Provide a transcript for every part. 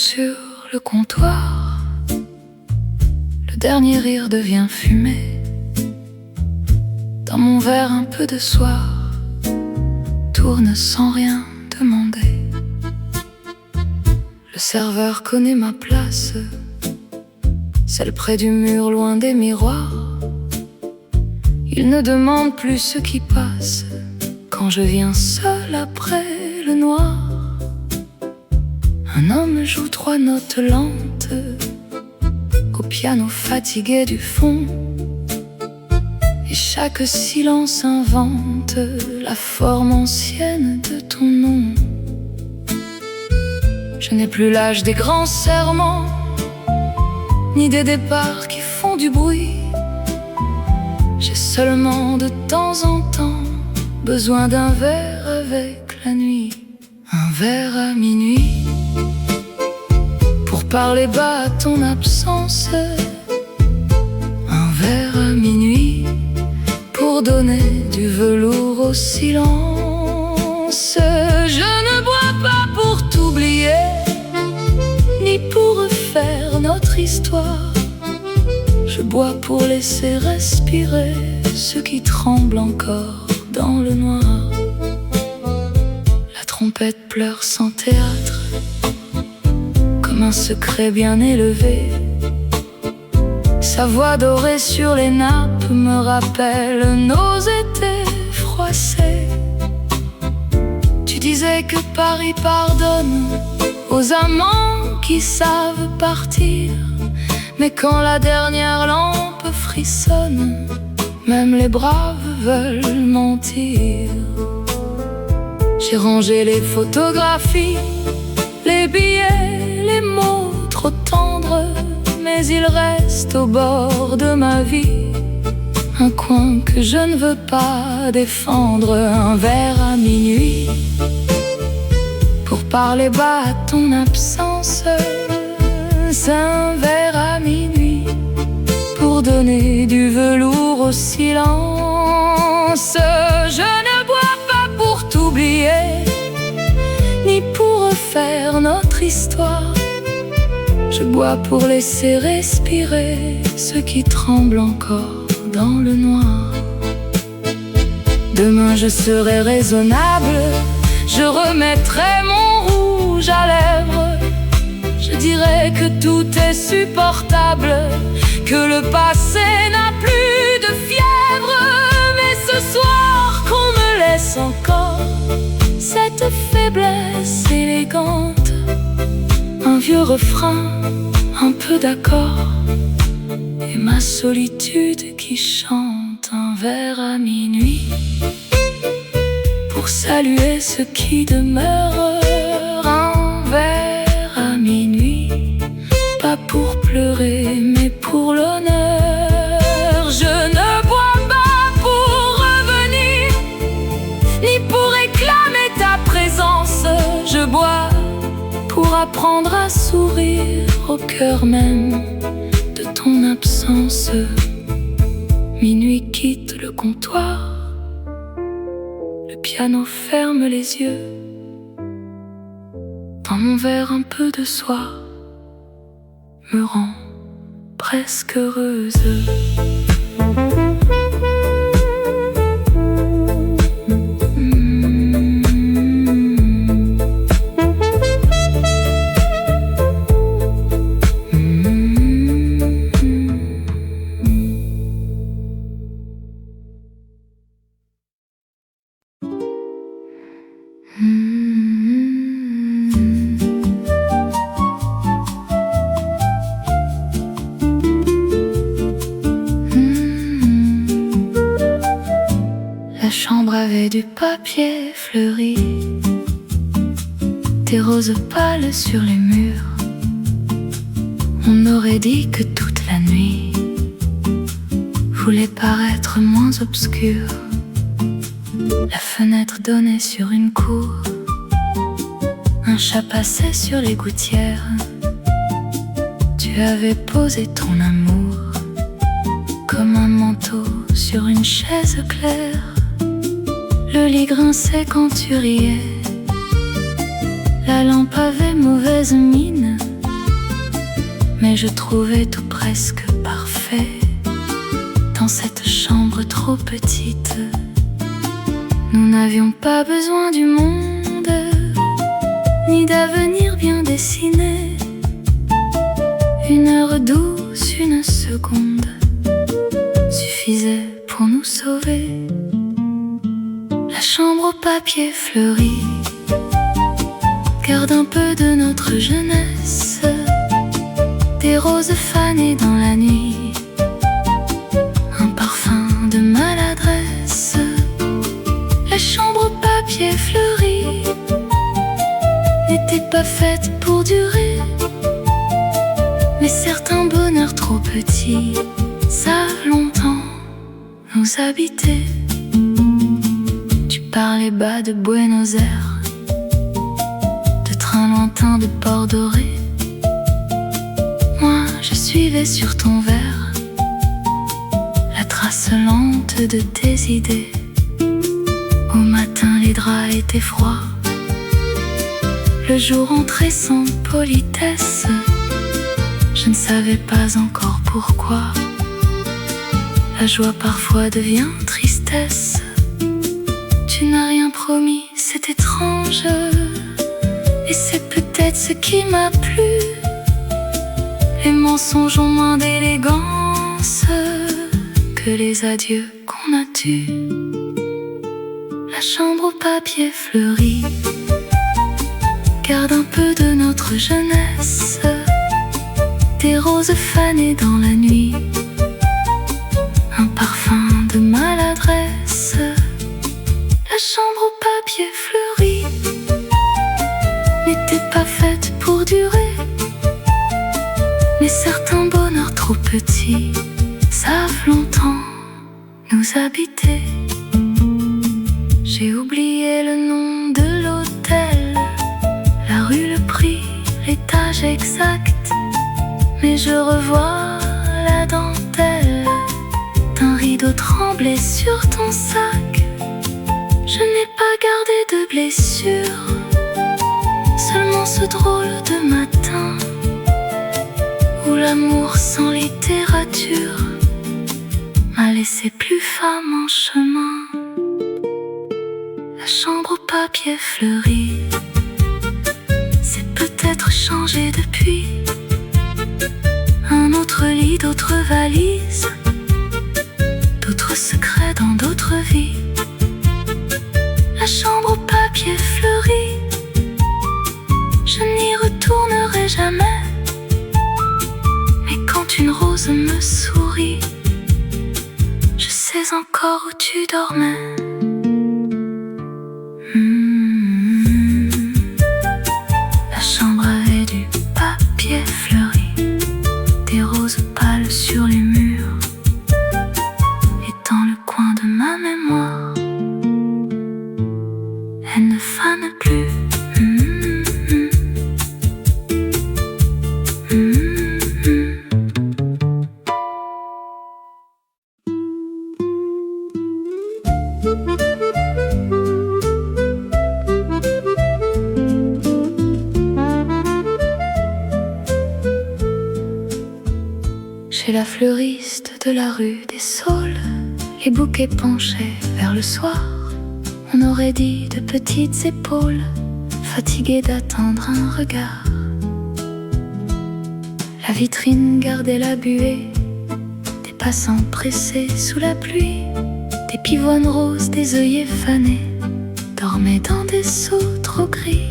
sur le comptoir. Le dernier rire devient fumée. Dans mon verre un peu de soir tourne sans rien demander. Le serveur connaît ma place, celle près du mur loin des miroirs. Il ne demande plus ce qui passe quand je viens seul après le noir. Un homme joue 3 notes lentes au piano fatigué du fond, et chaque silence invente la forme ancienne de ton nom. Je n'ai plus l'âge des grands serments, ni des départs qui font du bruit. J'ai seulement de temps en temps besoin d'un verre avec la nuit. Un verre à minuit pour parler bas à ton absence. Un verre à minuit pour donner du velours au silence. Je ne bois pas pour t'oublier, ni pour refaire notre histoire. Je bois pour laisser respirer ceux qui tremblent encore dans le noir. La trompette pleure sans théâtre, comme un secret bien élevé. Sa voix dorée sur les nappes me rappelle nos étés froissés. Tu disais que Paris pardonne aux amants qui savent partir, mais quand la dernière lampe frissonne, même les braves veulent mentir. J'ai rangé les photographies, les billets, les mots trop tendres, mais il reste au bord de ma vie un coin que je ne veux pas défendre. Un verre à minuit pour parler bas à ton absence. C'est un verre à minuit pour donner du velours au silence. Je ne bois pas pour t'oublier, ni pour refaire notre histoire. Je bois pour laisser respirer ceux qui tremblent encore dans le noir. Demain je serai raisonnable, je remettrai mon rouge à lèvres. Je dirais que tout est supportable, que le passé n'a plus de fièvre. Mais ce soir qu'on me laisse encore cette faiblesse élégante, un vieux refrain, un peu d'accord, et ma solitude qui chante. Un verre à minuit pour saluer ceux qui demeurent. Un verre à minuit, pas pour pleurer mais pour l'honneur. Je ne bois pas pour revenir, ni pour réclamer ta présence. Je bois pour apprendre à sourire au cœur même de ton absence. Minuit quitte le comptoir, le piano ferme les yeux. Dans mon verre un peu de soir me rend presque heureuse. La chambre avait du papier fleuri, des roses pâles sur les murs. On aurait dit que toute la nuit voulait paraître moins obscure. La fenêtre donnait sur une cour, un chat passait sur les gouttières. Tu avais posé ton amour comme un manteau sur une chaise claire. Le lit grinçait quand tu riais, la lampe avait mauvaise mine, mais je trouvais tout presque parfait dans cette chambre trop petite. Nous n'avions pas besoin du monde, ni d'avenir bien dessiné. Une heure douce, une seconde suffisait pour nous sauver. La chambre au papier fleuri garde un peu de notre jeunesse, des roses fanées dans la nuit, un parfum de maladresse. La chambre au papier fleuri n'était pas faite pour durer, mais certains bonheurs trop petits savent longtemps nous habiter. Tu parlais bas de Buenos Aires, de trains lointains de Port Doré. Moi je suivais sur ton verre la trace lente de tes idées. Au matin les draps étaient froids, le jour entrait sans politesse. Je ne savais pas encore pourquoi la joie parfois devient tristesse. Tu n'as rien promis, c'est étrange, et c'est peut-être ce qui m'a plu. Les mensonges ont moins d'élégance que les adieux qu'on a tus. La chambre au papier fleuri garde un peu de notre jeunesse, des roses fanées dans la nuit, un parfum de maladresse. La chambre au papier fleuri n'était pas faite pour durer, mais certains bonheurs trop petits savent longtemps nous habiter. J'ai oublié le nom de l'hôtel, la rue, le prix, l'étage exact, mais je revois la dentelle d'un rideau tremblé sur ton sac. Je n'ai pas gardé de blessure, seulement ce drôle de matin où l'amour sans littérature m'a laissé plus femme en chemin. La chambre au papier fleuri s'est peut-être changé depuis. Un autre lit, d'autres valises, d'autres secrets dans d'autres vies. La chambre au papier fleuri, je n'y retournerai jamais. Mais quand une rose me sourit, je sais encore où tu dormais. La chambre avait du papier fleuri, des roses pâles sur les murs, et dans le coin de ma mémoire, elle ne fane plus. Chez la fleuriste de la rue des Saules, les bouquets penchaient vers le soir. On aurait dit de petites épaules, fatiguées d'attendre un regard. La vitrine gardait la buée des passants pressés sous la pluie. Des pivoines roses, des œillets fanés dormaient dans des seaux trop gris.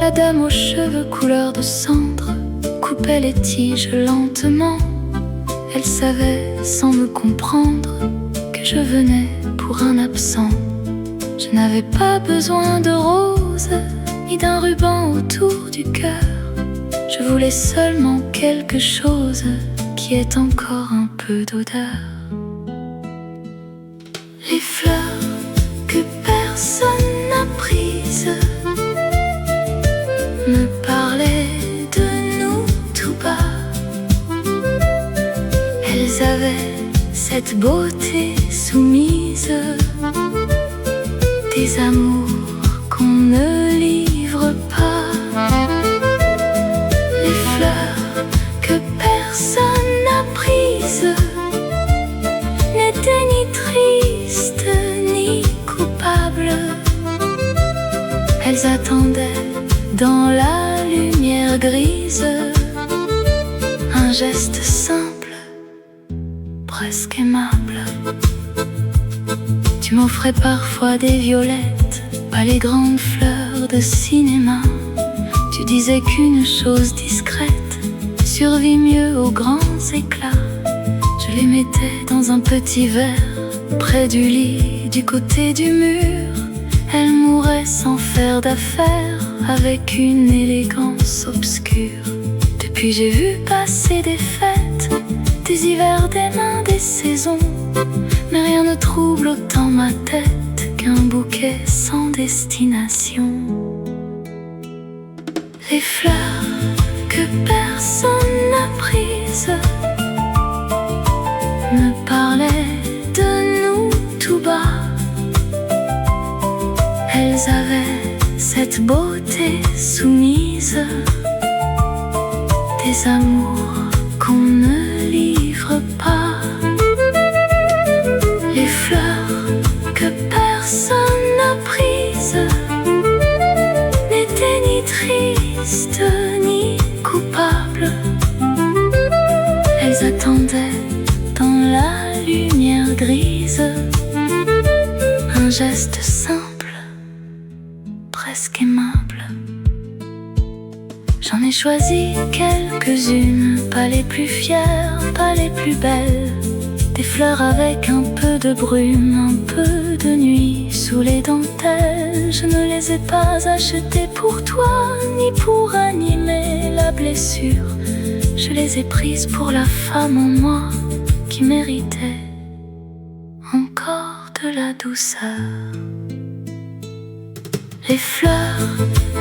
La dame aux cheveux couleur de cendre coupait les tiges lentement. Elle savait, sans me comprendre, que je venais pour un absent. Je n'avais pas besoin de roses, ni d'un ruban autour du cœur. Je voulais seulement quelque chose qui ait encore un peu d'odeur. Les fleurs que personne n'a prises me parlaient de nous tout bas. Elles avaient cette beauté soumise, des amours qu'on ne livre pas. Les fleurs que brise. Un geste simple, presque aimable. Tu m'offrais parfois des violettes, pas les grandes fleurs de cinéma. Tu disais qu'une chose discrète survit mieux aux grands éclats. Je les mettais dans un petit verre, près du lit, du côté du mur. Elle mourait sans faire d'affaires, avec une élégance obscure. Depuis j'ai vu passer des fêtes, des hivers, des mains, des saisons. Mais rien ne trouble autant ma tête qu'un bouquet sans destination. Les fleurs que personne n'a prises me parlaient de nous tout bas. Elles avaient cette beauté soumise, des amours qu'on ne livre pas. Les fleurs que personne n'a prises n'étaient ni tristes ni coupables. Elles attendaient dans la lumière grise, un geste simple, presque aimable. J'en ai choisi quelques-unes, pas les plus fières, pas les plus belles. Des fleurs avec un peu de brume, un peu de nuit sous les dentelles. Je ne les ai pas achetées pour toi, ni pour animer la blessure. Je les ai prises pour la femme en moi qui méritait encore de la douceur. Les fleurs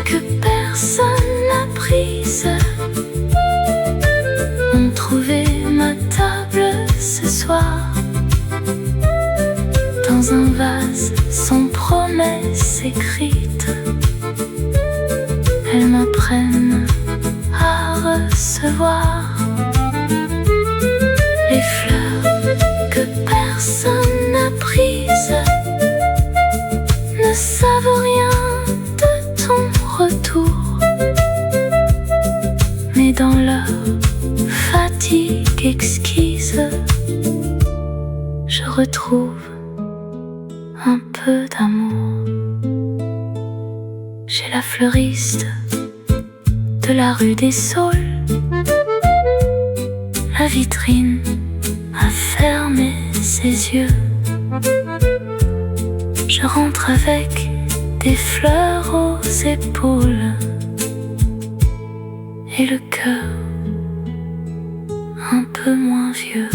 que personne n'a prises ont trouvé ma table ce soir, dans un vase sans promesse écrite. Elles m'apprennent à recevoir. Les fleurs que personne n'a prises ne savent rien de ton retour, mais dans leur fatigue exquise, je retrouve un peu d'amour. Chez la fleuriste de la rue des Saules, la vitrine a fermé ses yeux. Je rentre avec des fleurs aux épaules et le cœur un peu moins vieux.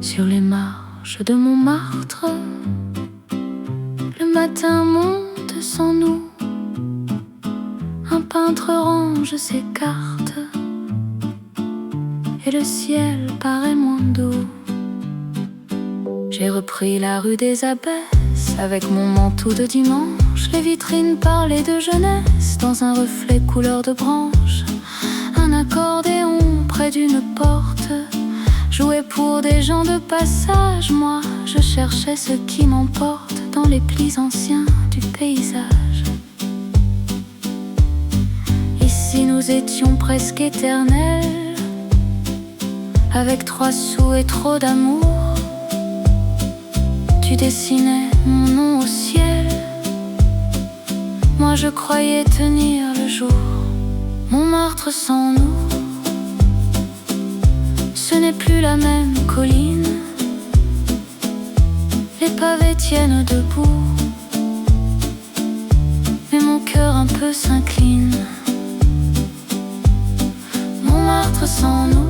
Sur les marches de Montmartre, le matin monte sans nous. Un peintre range ses cartes et le ciel paraît moins doux. J'ai repris la rue des Abbesses avec mon manteau de dimanche. Les vitrines parlaient de jeunesse dans un reflet couleur de branche. Un accordéon près d'une porte jouait pour des gens de passage. Moi, je cherchais ce qui m'emporte dans les plis anciens du paysage. Ici nous étions presque éternels, avec 3 sous et trop d'amour. Tu dessinais mon nom au ciel, moi je croyais tenir le jour. Montmartre sans nous, ce n'est plus la même colline. Les pavés tiennent debout, mais mon cœur un peu s'incline. Montmartre sans nous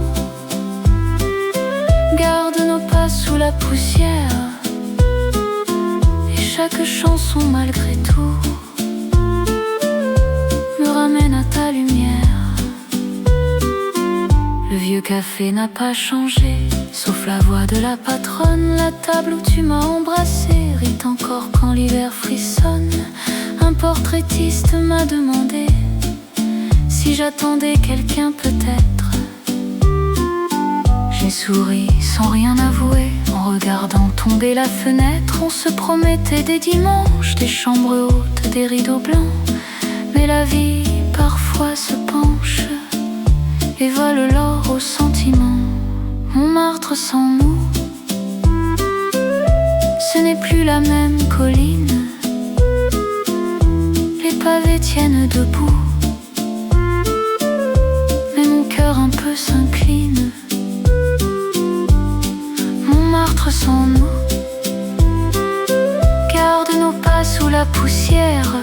garde nos pas sous la poussière, et chaque chanson malgré tout me ramène à ta lumière. Le vieux café n'a pas changé, sauf la voix de la patronne. La table où tu m'as embrassé rit encore quand l'hiver frissonne. Un portraitiste m'a demandé si j'attendais quelqu'un peut-être. J'ai souri sans rien avouer en regardant tomber la fenêtre. On se promettait des dimanches, des chambres hautes, des rideaux blancs. Mais la vie parfois se penche et vole l'or aux sentiments. Montmartre sans nous, ce n'est plus la même colline. Les pavés tiennent debout, mais mon cœur un peu s'incline. Montmartre sans nous, garde nos pas sous la poussière.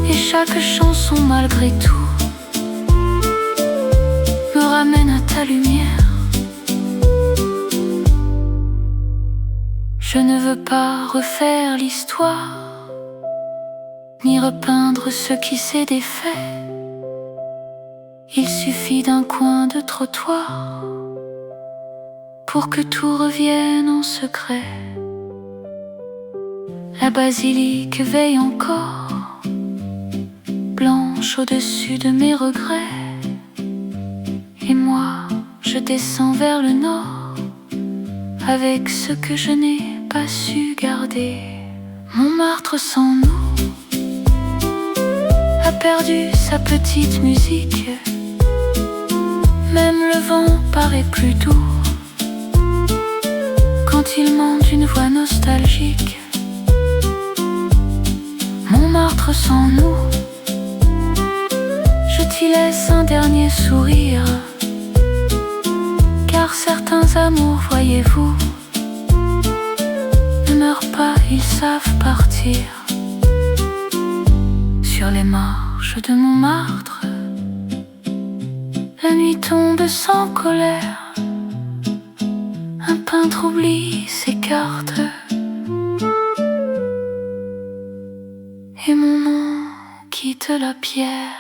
Et chaque chanson malgré tout me ramène à ta lumière. Je ne veux pas refaire l'histoire, ni repeindre ce qui s'est défait. Il suffit d'un coin de trottoir pour que tout revienne en secret. La basilique veille encore, blanche au-dessus de mes regrets. Et moi, je descends vers le nord, avec ce que je n'ai pas su garder. Montmartre sans nous a perdu sa petite musique. Même le vent paraît plus doux quand il mande une voix nostalgique. Montmartre sans nous, je t'y laisse un dernier sourire, car certains amours, voyez-vous, ne meurent pas, ils savent partir. Sur les marches de Montmartre, la nuit tombe sans colère. Un peintre oublie s'écarte, et mon nom quitte la pierre.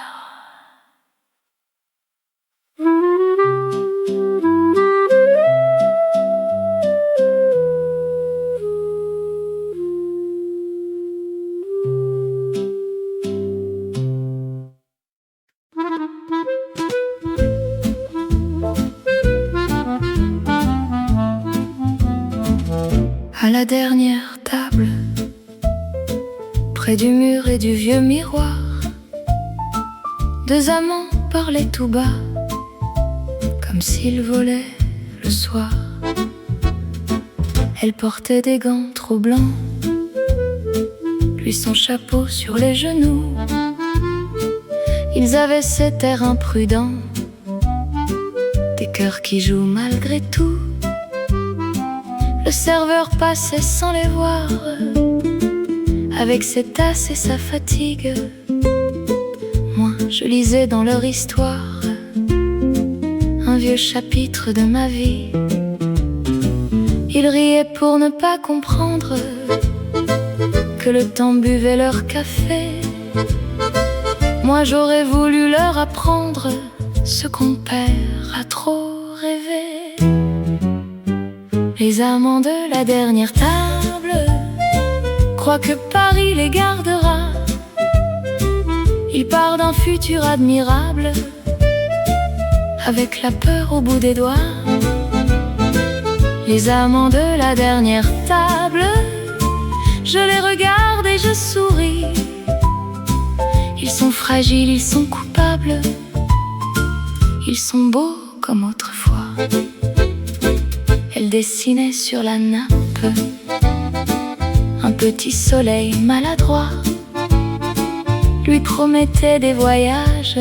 À la dernière table, près du mur et du vieux miroir, deux amants parlaient tout bas, comme s'ils volaient le soir. Elle portait des gants trop blancs, lui son chapeau sur les genoux. Ils avaient cet air imprudent, des cœurs qui jouent malgré tout. Le serveur passait sans les voir, avec ses tasses et sa fatigue. Moi, je lisais dans leur histoire un vieux chapitre de ma vie. Ils riaient pour ne pas comprendre que le temps buvait leur café. Moi, j'aurais voulu leur apprendre ce qu'on perd à trop rêver. Les amants de la dernière table croient que Paris les gardera. Ils parlent d'un futur admirable, avec la peur au bout des doigts. Les amants de la dernière table, je les regarde et je souris. Ils sont fragiles, ils sont coupables, ils sont beaux comme autrefois. Elle dessinait sur la nappe un petit soleil maladroit, lui promettait des voyages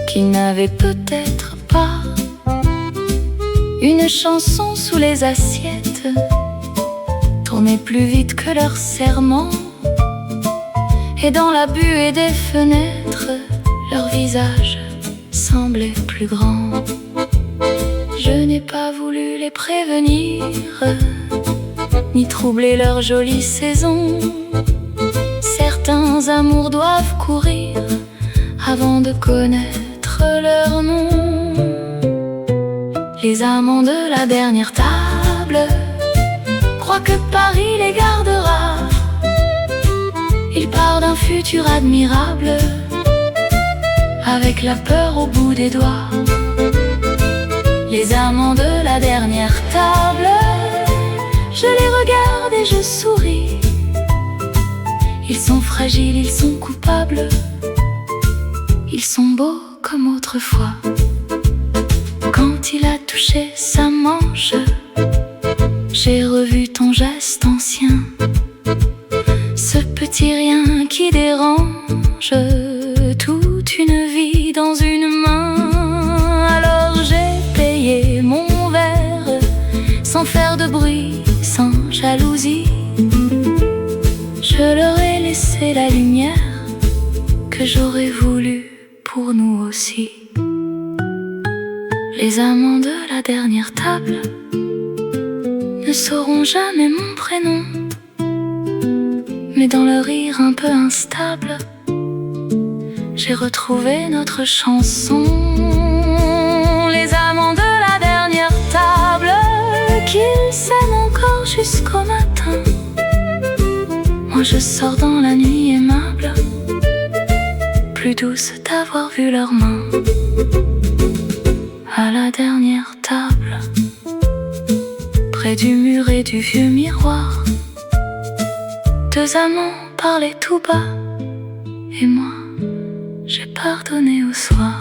qu'il n'avait peut-être pas. Une chanson sous les assiettes tournait plus vite que leur serment, et dans la buée des fenêtres, leur visage semblait plus grand. Je n'ai pas voulu les prévenir, ni troubler leur jolie saison. Certains amours doivent courir avant de connaître mettre leur nom. Les amants de la dernière table croient que Paris les gardera. Ils parlent d'un futur admirable, avec la peur au bout des doigts. Les amants de la dernière table, je les regarde et je souris. Ils sont fragiles, ils sont coupables, ils sont beaux comme autrefois. Quand il a touché sa manche, j'ai revu ton geste ancien, ce petit rien qui dérange toute une vie dans une main. Alors j'ai payé mon verre sans faire de bruit, sans jalousie. Je leur ai laissé la lumière que j'aurais voulu pour nous aussi. Les amants de la dernière table ne sauront jamais mon prénom, mais dans leur rire un peu instable, j'ai retrouvé notre chanson. Les amants de la dernière table, qu'ils s'aiment encore jusqu'au matin. Moi je sors dans la nuit aimable, plus douce d'avoir vu leurs mains. À la dernière table, près du mur et du vieux miroir, deux amants parlaient tout bas, et moi, j'ai pardonné au soir.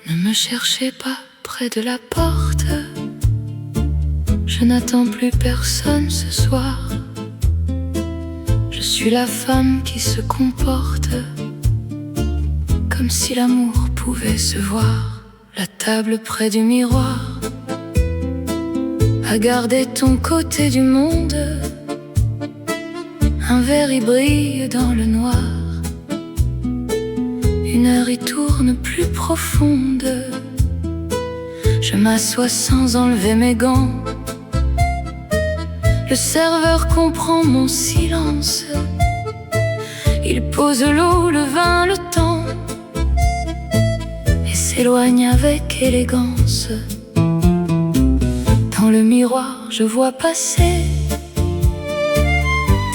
Ne me cherchez pas près de la porte, je n'attends plus personne ce soir. Je suis la femme qui se comporte comme si l'amour pouvait se voir. La table près du miroir, à garder ton côté du monde. Un verre y brille dans le noir, une heure y tourne plus profonde. Je m'assois sans enlever mes gants. Le serveur comprend mon silence. Il pose l'eau, le vin, le temps, et s'éloigne avec élégance. Dans le miroir, je vois passer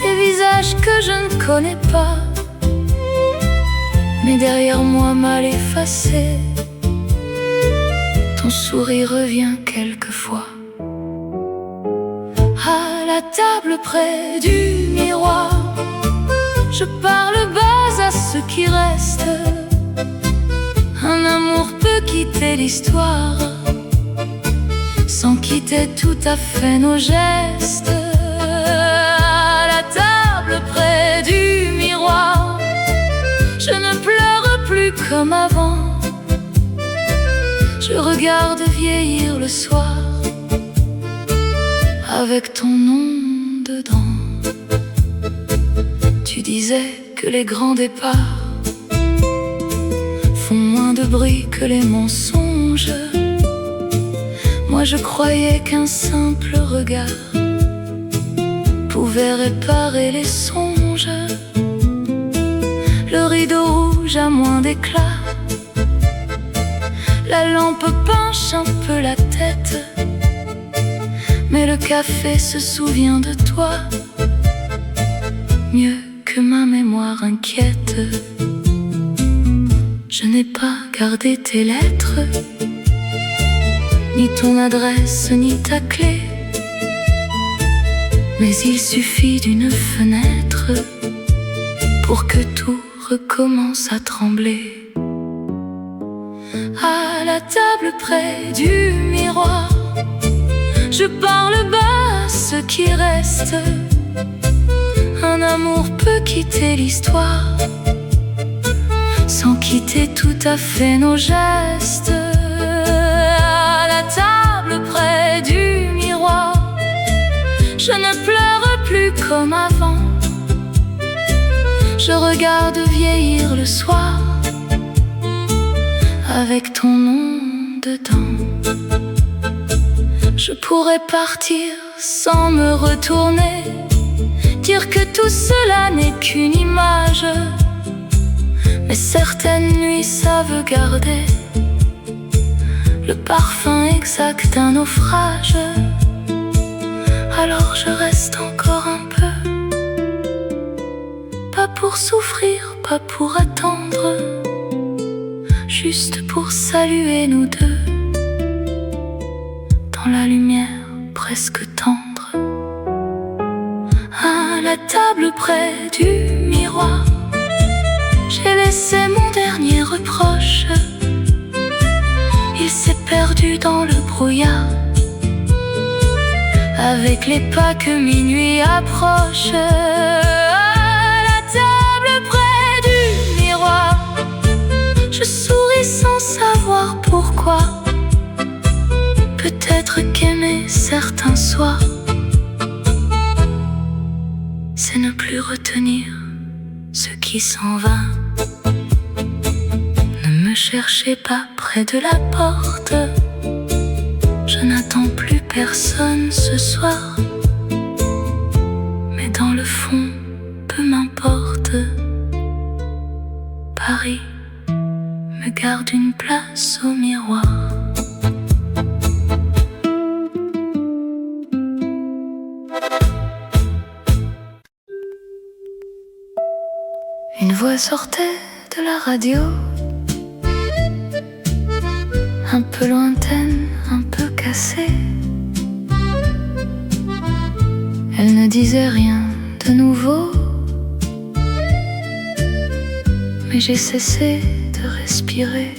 des visages que je ne connais pas, mais derrière moi mal effacé, ton sourire revient quelquefois. À la table près du miroir, je parle bas à ceux qui restent. Un amour peut quitter l'histoire sans quitter tout à fait nos gestes. À la table près du miroir, je ne pleure plus comme avant. Je regarde vieillir le soir avec ton nom dedans. Tu disais que les grands départs font moins de bruit que les mensonges. Moi je croyais qu'un simple regard pouvait réparer les songes. Le rideau rouge a moins d'éclat, la lampe penche un peu la tête, mais le café se souvient de toi mieux que ma mémoire inquiète. Je n'ai pas gardé tes lettres, ni ton adresse, ni ta clé, mais il suffit d'une fenêtre pour que tout recommence à trembler. À la table près du miroir, je parle bas à ceux qui restent. Un amour peut quitter l'histoire sans quitter tout à fait nos gestes. À la table près du miroir. Je ne pleure plus comme avant. Je regarde vieillir le soir avec ton nom dedans. Je pourrais partir sans me retourner, dire que tout cela n'est qu'une image, mais certaines nuits savent garder le parfum exact d'un naufrage. Alors je reste encore un peu, pas pour souffrir, pas pour attendre, juste pour saluer nous deux dans la lumière presque tendre. À la table près du miroir, j'ai laissé mon dernier reproche. Il s'est perdu dans le brouillard avec les pas que minuit approche. À la table près du miroir, je souris sans savoir pourquoi. Peut-être qu'aimer certains soirs, c'est ne plus retenir ce qui s'en va. Ne me cherchez pas près de la porte, je n'attends plus personne ce soir. Mais dans le fond, peu m'importe, Paris me garde une place au miroir. Une voix sortait de la radio, un peu lointaine, un peu cassée. Elle ne disait rien de nouveau, mais j'ai cessé de respirer.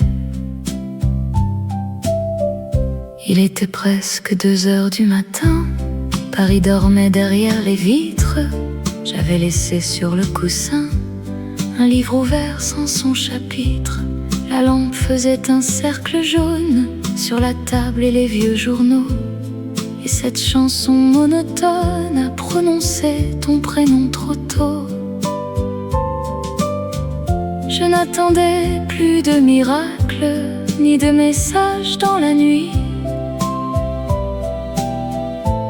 Il était presque 2 heures du matin, Paris dormait derrière les vitres. J'avais laissé sur le coussin un livre ouvert sans son chapitre. La lampe faisait un cercle jaune sur la table et les vieux journaux. Et cette chanson monotone a prononcé ton prénom trop tôt. Je n'attendais plus de miracles, ni de messages dans la nuit.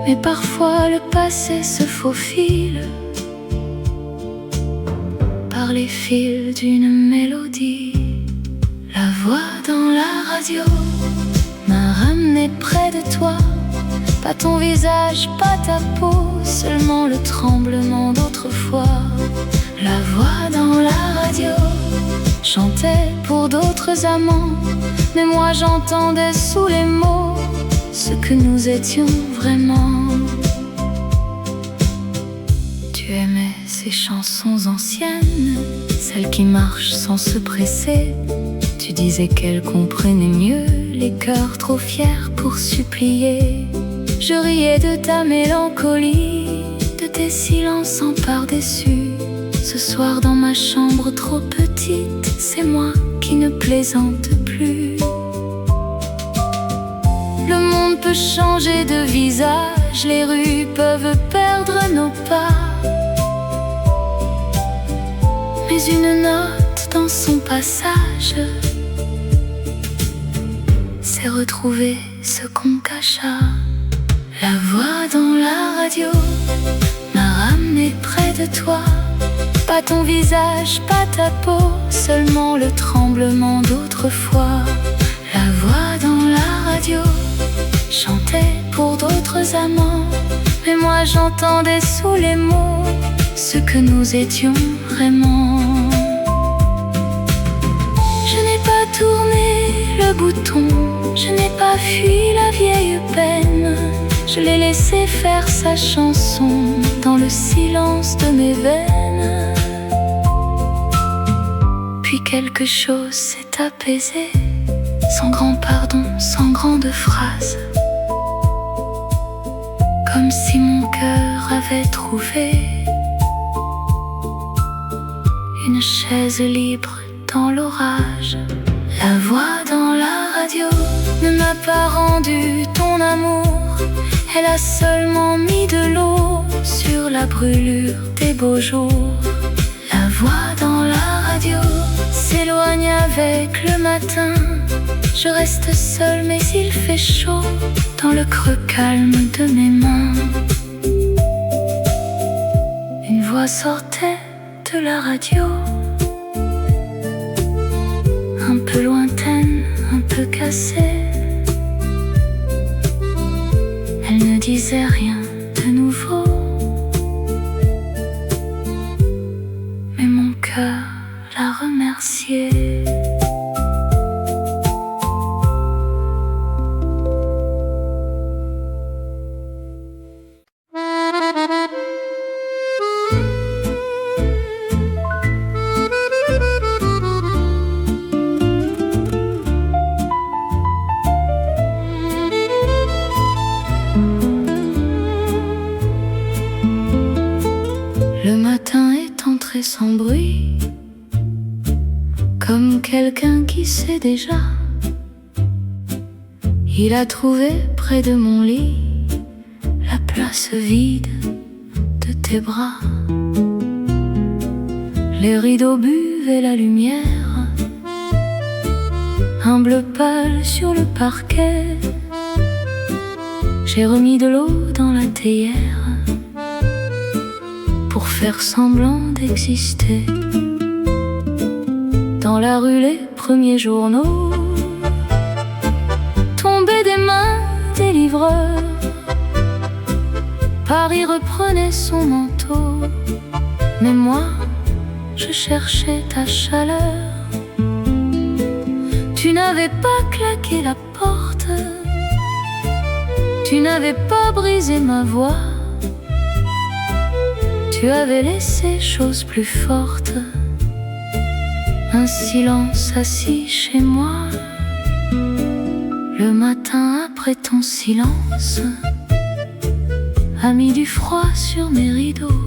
Mais parfois le passé se faufile par les fils d'une mélodie. La voix dans la radio m'a ramené près de toi. Pas ton visage, pas ta peau, seulement le tremblement d'autrefois. La voix dans la radio chantait pour d'autres amants, mais moi j'entendais sous les mots ce que nous étions vraiment. Tu aimais ces chansons anciennes, celles qui marchent sans se presser. Tu disais qu'elles comprenaient mieux les cœurs trop fiers pour supplier. Je riais de ta mélancolie, de tes silences en par-dessus. Ce soir dans ma chambre trop petite, c'est moi qui ne plaisante plus. Le monde peut changer de visage, les rues peuvent perdre nos pas, mais une note dans son passage, c'est retrouver ce qu'on cacha. La voix dans la radio m'a ramené près de toi. Pas ton visage, pas ta peau, seulement le tremblement d'autrefois. La voix dans la radio chantait pour d'autres amants, mais moi j'entendais sous les mots ce que nous étions vraiment. Je n'ai pas tourné le bouton, je n'ai pas fui la vieille peine. Je l'ai laissé faire sa chanson dans le silence de mes veines. Puis quelque chose s'est apaisé, sans grand pardon, sans grande phrase, comme si mon cœur avait trouvé une chaise libre dans l'orage. La voix dans la radio ne m'a pas rendu ton amour. Elle a seulement mis de l'eau sur la brûlure des beaux jours. La voix dans la radio s'éloigne avec le matin. Je reste seule mais il fait chaud dans le creux calme de mes mains. Une voix sortait de la radio, un peu lointaine, un peu cassée. Elle ne disait rien de nouveau, mais mon cœur la remerciait. Le matin est entré sans bruit, comme quelqu'un qui sait déjà. Il a trouvé près de mon lit la place vide de tes bras. Les rideaux buvaient la lumière, un bleu pâle sur le parquet. J'ai remis de l'eau dans la théière pour faire semblant d'exister. Dans la rue, les premiers journaux tombaient des mains des livreurs. Paris reprenait son manteau, mais moi, je cherchais ta chaleur. Tu n'avais pas claqué la porte, tu n'avais pas brisé ma voix. Tu avais laissé chose plus forte, un silence assis chez moi. Le matin après ton silence a mis du froid sur mes rideaux.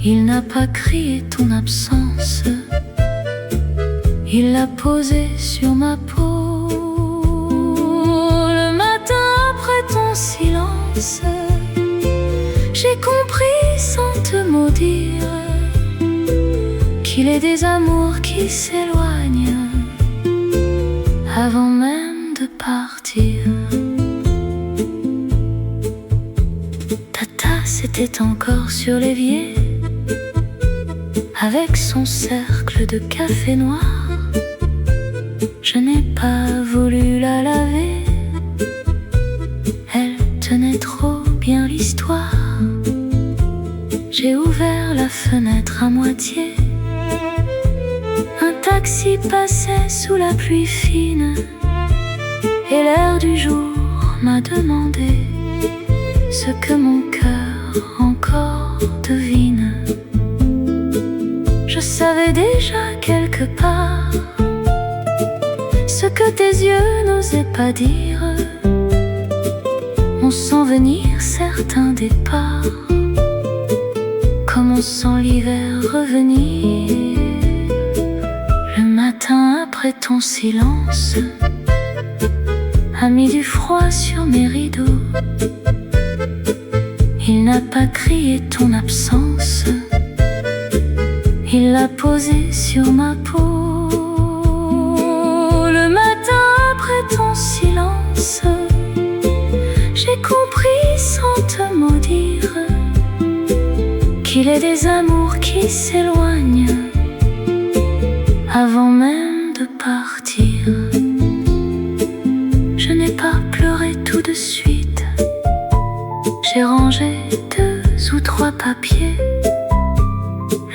Il n'a pas crié ton absence, il l'a posé sur ma peau. Le matin après ton silence, j'ai compris sans te maudire qu'il est des amours qui s'éloignent avant même de partir. Ta tasse était encore sur l'évier, avec son cercle de café noir. Je n'ai pas voulu la laver, elle tenait trop bien l'histoire. J'ai ouvert la fenêtre à moitié, un taxi passait sous la pluie fine, et l'air du jour m'a demandé ce que mon cœur encore devine. Je savais déjà quelque part ce que tes yeux n'osaient pas dire. On sent venir certains départs, comme on sent l'hiver revenir. Le matin après ton silence a mis du froid sur mes rideaux. Il n'a pas crié ton absence, il l'a posé sur ma peau. Le matin après ton silence, j'ai compris sans te maudire qu'il est des amours qui s'éloignent avant même de partir. Je n'ai pas pleuré tout de suite, j'ai rangé 2 ou 3 papiers.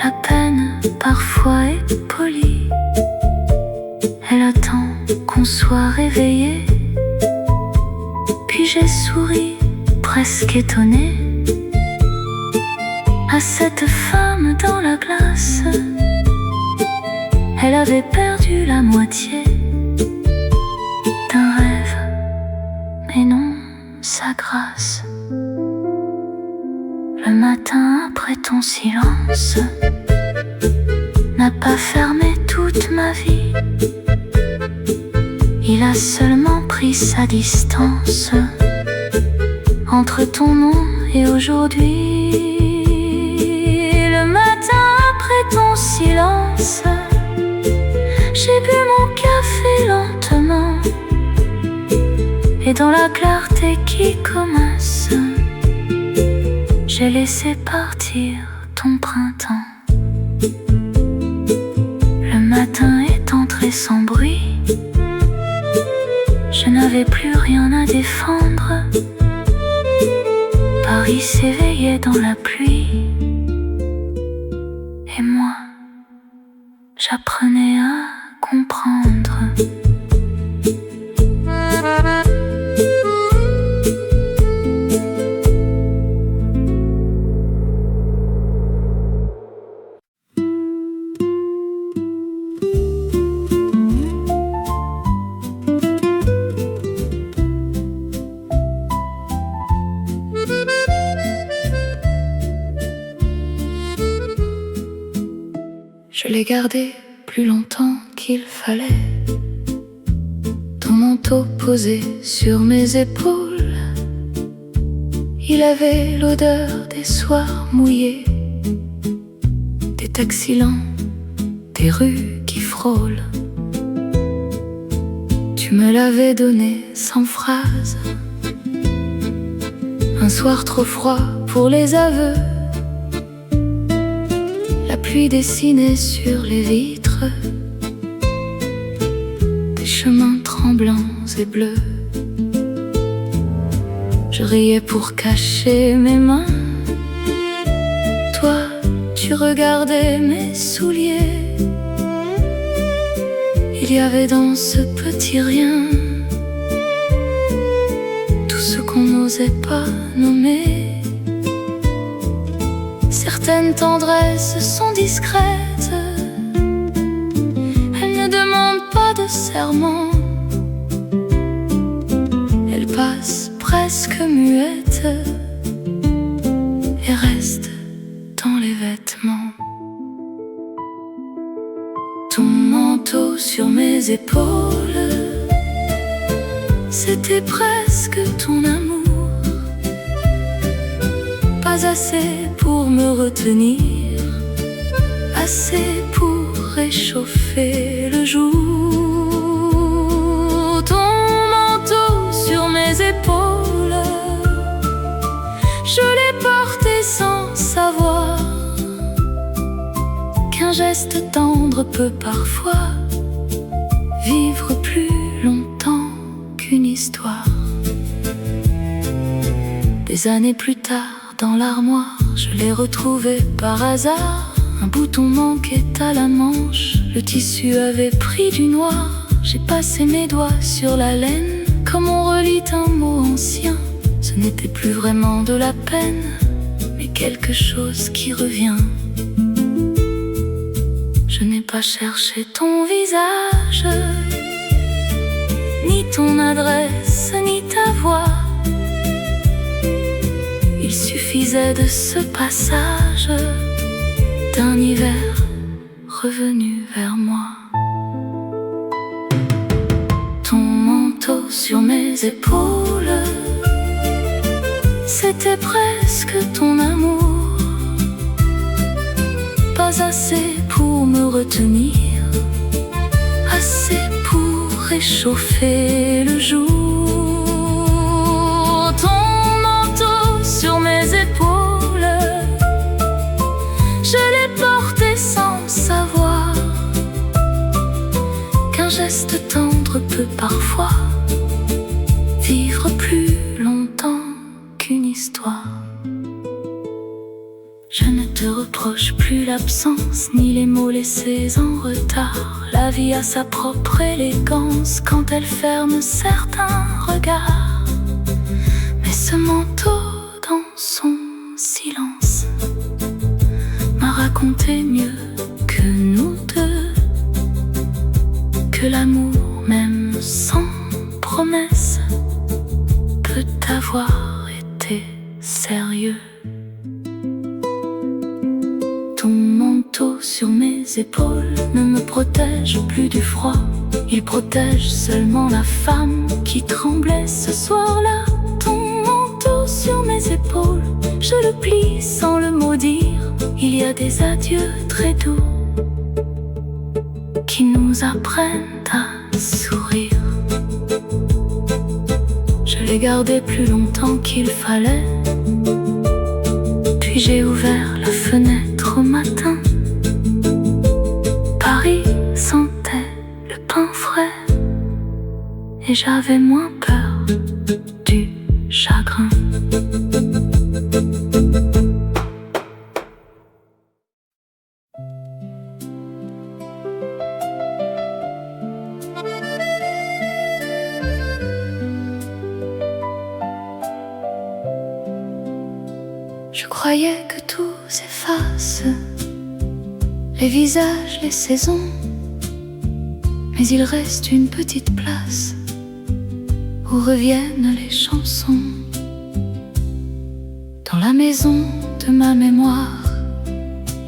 La peine parfois est polie, elle attend qu'on soit réveillé. Puis j'ai souri, presque étonné, à cette femme dans la glace. Elle avait perdu la moitié d'un rêve, mais non sa grâce. Le matin après ton silence n'a pas fermé toute ma vie. Il a seulement pris sa distance entre ton nom et aujourd'hui. Le matin après ton silence, j'ai bu mon café lentement, et dans la clarté qui commence, j'ai laissé partir ton printemps. Le matin est entré sans bruit, je n'avais plus rien à défendre. Paris s'éveillait dans la pluie, et moi, j'apprenais à comprendre. Je l'ai gardé plus longtemps qu'il fallait, ton manteau posé sur mes épaules. Il avait l'odeur des soirs mouillés, des taxis lents, des rues qui frôlent. Tu me l'avais donné sans phrase, un soir trop froid pour les aveux. La pluie dessinait sur les vitres des chemins tremblants et bleus. Je riais pour cacher mes mains, toi tu regardais mes souliers. Il y avait dans ce petit rien tout ce qu'on n'osait pas nommer. Certaines tendresses sont discrètes, elles ne demandent pas de serment, elles passent presque muettes et restent dans les vêtements. Ton manteau sur mes épaules, c'était presque ton amour. Pas assez pour me retenir, assez pour réchauffer le jour. Ton manteau sur mes épaules, je l'ai porté sans savoir qu'un geste tendre peut parfois vivre plus longtemps qu'une histoire. Des années plus tard, dans l'armoire, je l'ai retrouvé par hasard. Un bouton manquait à la manche, le tissu avait pris du noir. J'ai passé mes doigts sur la laine, comme on relit un mot ancien. Ce n'était plus vraiment de la peine, mais quelque chose qui revient. Je n'ai pas cherché ton visage, ni ton adresse, ni ta voix. Il suffisait de ce passage d'un hiver revenu vers moi. Ton manteau sur mes épaules, c'était presque ton amour. Pas assez pour me retenir, assez pour réchauffer le jour. Sur mes épaules, je l'ai porté sans savoir qu'un geste tendre peut parfois vivre plus longtemps qu'une histoire. Je ne te reproche plus l'absence ni les mots laissés en retard. La vie a sa propre élégance quand elle ferme certains regards. Mais ce manteau dans son silence m'a raconté mieux que nous deux que l'amour, même sans promesse, peut avoir été sérieux. Ton manteau sur mes épaules ne me protège plus du froid. Il protège seulement la femme qui tremblait ce soir-là. Ton manteau sur mes épaules, je le plie sans le maudire. Il y a des adieux très doux qui nous apprennent à sourire. Je l'ai gardé plus longtemps qu'il fallait, puis j'ai ouvert la fenêtre au matin. Paris sentait le pain frais et j'avais moins peur du chagrin. Je croyais que tout s'efface, les visages, les saisons, mais il reste une petite place où reviennent les chansons. Dans la maison de ma mémoire,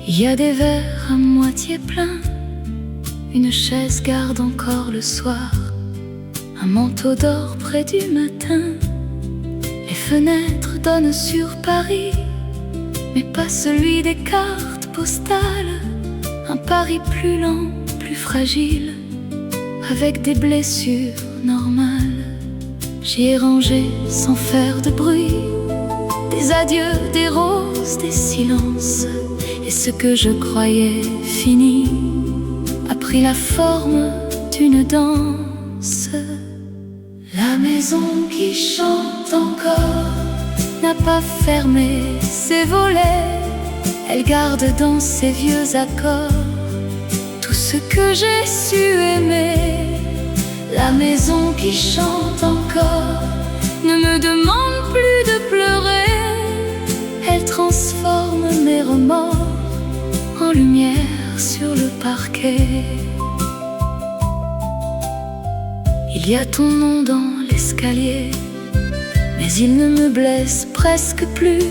il y a des verres à moitié pleins. Une chaise garde encore le soir un manteau d'or près du matin. Les fenêtres donnent sur Paris, mais pas celui des cartes postales. Un Paris plus lent, plus fragile, avec des blessures normales. J'y ai rangé sans faire de bruit des adieux, des roses, des silences. Et ce que je croyais fini a pris la forme d'une danse. La maison qui chante encore n'a pas fermé ses volets. Elle garde dans ses vieux accords tout ce que j'ai su aimer. La maison qui chante encore ne me demande plus de pleurer. Elle transforme mes remords en lumière sur le parquet. Il y a ton nom dans l'escalier, mais il ne me blesse presque plus.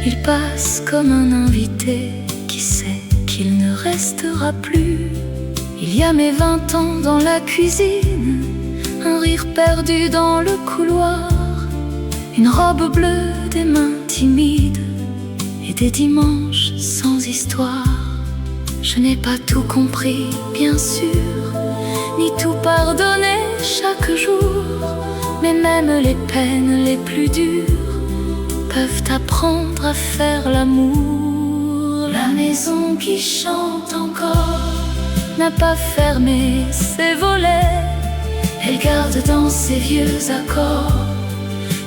Il passe comme un invité qui sait qu'il ne restera plus. Il y a mes 20 ans dans la cuisine, un rire perdu dans le couloir, une robe bleue, des mains timides et des dimanches sans histoire. Je n'ai pas tout compris, bien sûr, ni tout pardonné chaque jour, mais même les peines les plus dures peuvent apprendre à faire l'amour. La maison qui chante encore n'a pas fermé ses volets. Elle garde dans ses vieux accords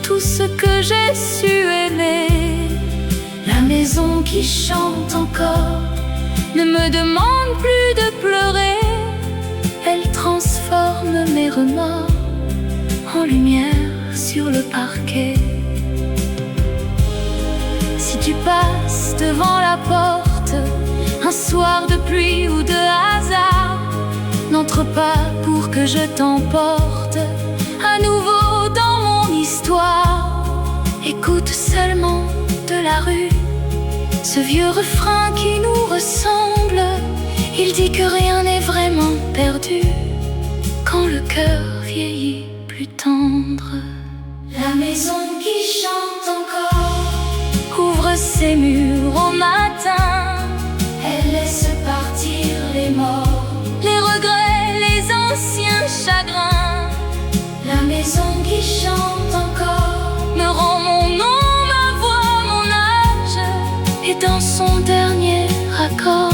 tout ce que j'ai su aimer. La maison qui chante encore ne me demande plus de pleurer. Elle transforme mes remords en lumière sur le parquet. Si tu passes devant la porte un soir de pluie ou de hasard, n'entre pas pour que je t'emporte à nouveau dans mon histoire. Écoute seulement de la rue ce vieux refrain qui nous ressemble. Il dit que rien n'est vraiment perdu quand le cœur vieillit plus tendre. La maison qui chante encore ouvre ses murs au matin. Elle laisse partir les morts, les regrets, les anciens chagrins. La maison qui chante encore me rend mon nom, ma voix, mon âge. Et dans son dernier accord,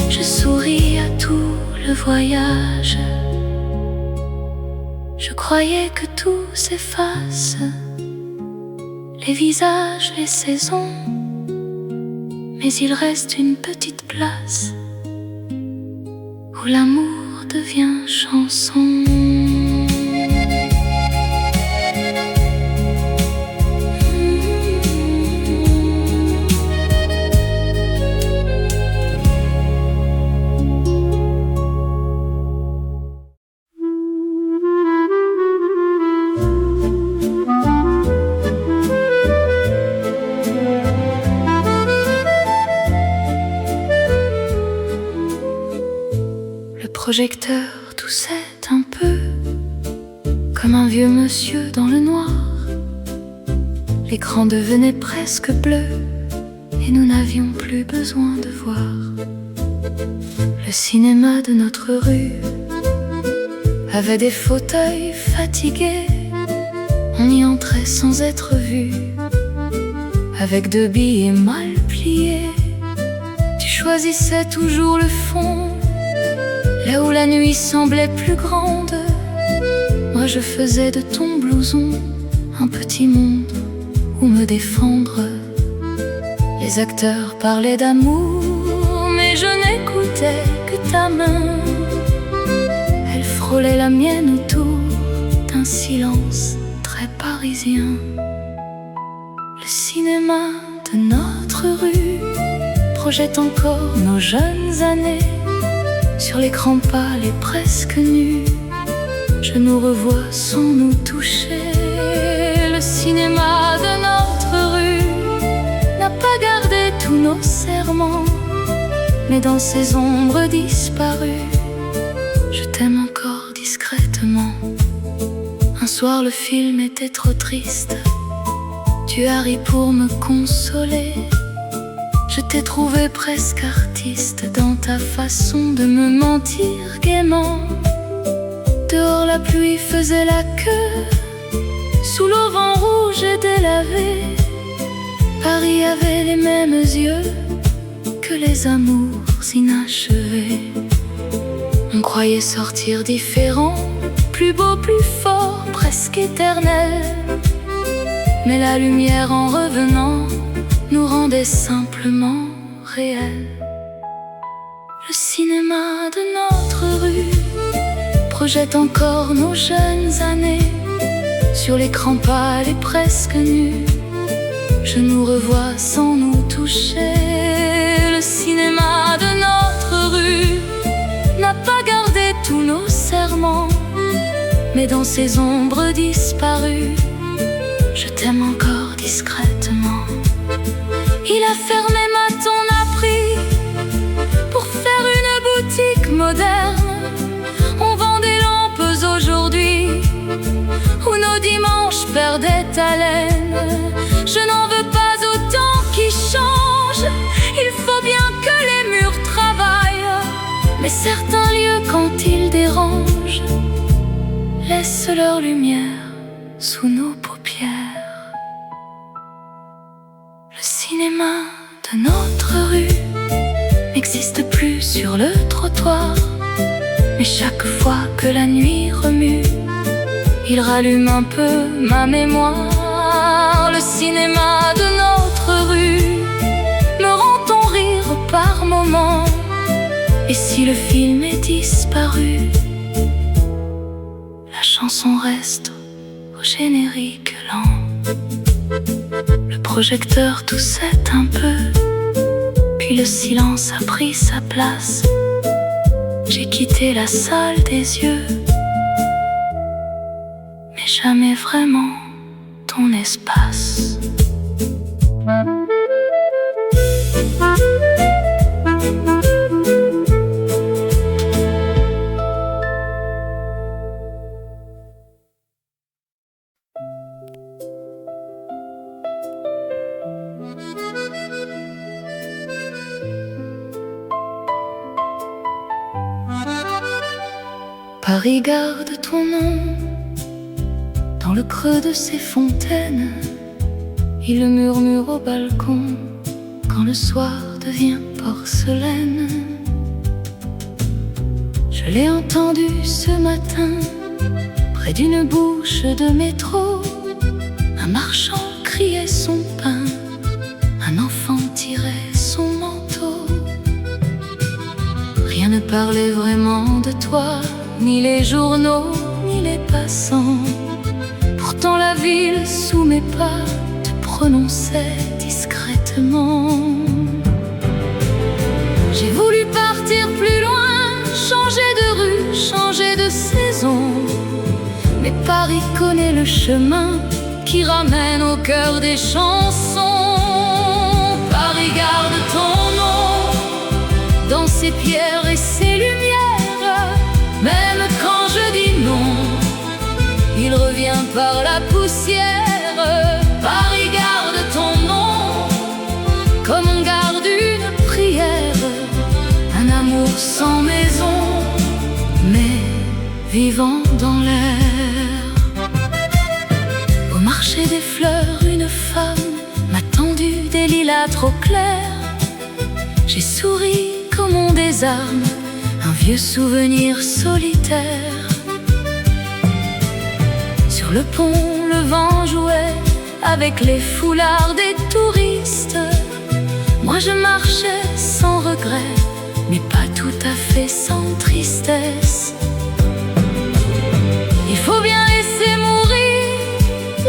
je souris à tout le voyage. Je croyais que tout s'efface, les visages, les saisons, mais il reste une petite place où l'amour devient chanson. projecteur toussait un peu, comme un vieux monsieur dans le noir. L'écran devenait presque bleu, et nous n'avions plus besoin de voir. Le cinéma de notre rue avait des fauteuils fatigués. On y entrait sans être vu, avec 2 billets mal pliés. Tu choisissais toujours le fond, là où la nuit semblait plus grande. Moi je faisais de ton blouson un petit monde où me défendre. Les acteurs parlaient d'amour, mais je n'écoutais que ta main. Elle frôlait la mienne autour d'un silence très parisien. Le cinéma de notre rue projette encore nos jeunes années. Sur l'écran pâle et presque nu, je nous revois sans nous toucher. Le cinéma de notre rue n'a pas gardé tous nos serments, mais dans ces ombres disparues, je t'aime encore discrètement. Un soir le film était trop triste, tu as ri pour me consoler. Je t'ai trouvé presque artiste dans ta façon de me mentir gaiement. Dehors la pluie faisait la queue, sous l'auvent rouge et délavé. Paris avait les mêmes yeux que les amours inachevés. On croyait sortir différents, plus beau, plus fort, presque éternel. Mais la lumière en revenant nous rendait simplement réels. Le cinéma de notre rue projette encore nos jeunes années. Sur l'écran pâle et presque nu, je nous revois sans nous toucher. Le cinéma de notre rue n'a pas gardé tous nos serments, mais dans ces ombres disparues, je t'aime encore discrètement. Il a fermé, m'a-t-on appris, pour faire une boutique moderne. On vend des lampes aujourd'hui, où nos dimanches perdaient haleine. Je n'en veux pas autant qui change, il faut bien que les murs travaillent. Mais certains lieux, quand ils dérangent, laissent leur lumière sous nos paupières. Le cinéma de notre rue n'existe plus sur le trottoir, mais chaque fois que la nuit remue, il rallume un peu ma mémoire. Le cinéma de notre rue me rend ton rire par moments. Et si le film est disparu, la chanson reste au générique lent. Le projecteur toussait un peu, puis le silence a pris sa place. J'ai quitté la salle des yeux, mais jamais vraiment ton espace. Paris garde ton nom dans le creux de ses fontaines. Il murmure au balcon quand le soir devient porcelaine. Je l'ai entendu ce matin près d'une bouche de métro. Un marchand criait son pain, un enfant tirait son manteau. Rien ne parlait vraiment de toi, ni les journaux, ni les passants. Pourtant la ville sous mes pas te prononçait discrètement. J'ai voulu partir plus loin, changer de rue, changer de saison. Mais Paris connaît le chemin qui ramène au cœur des chansons. Paris garde ton nom dans ses pierres et ses lumières. Même quand je dis non, il revient par la poussière. Paris, garde ton nom, comme on garde une prière. Un amour sans maison, mais vivant dans l'air. Au marché des fleurs, une femme m'a tendu des lilas trop clairs. J'ai souri comme on désarme un vieux souvenir solitaire. Sur le pont, le vent jouait avec les foulards des touristes. Moi je marchais sans regret, mais pas tout à fait sans tristesse. Il faut bien laisser mourir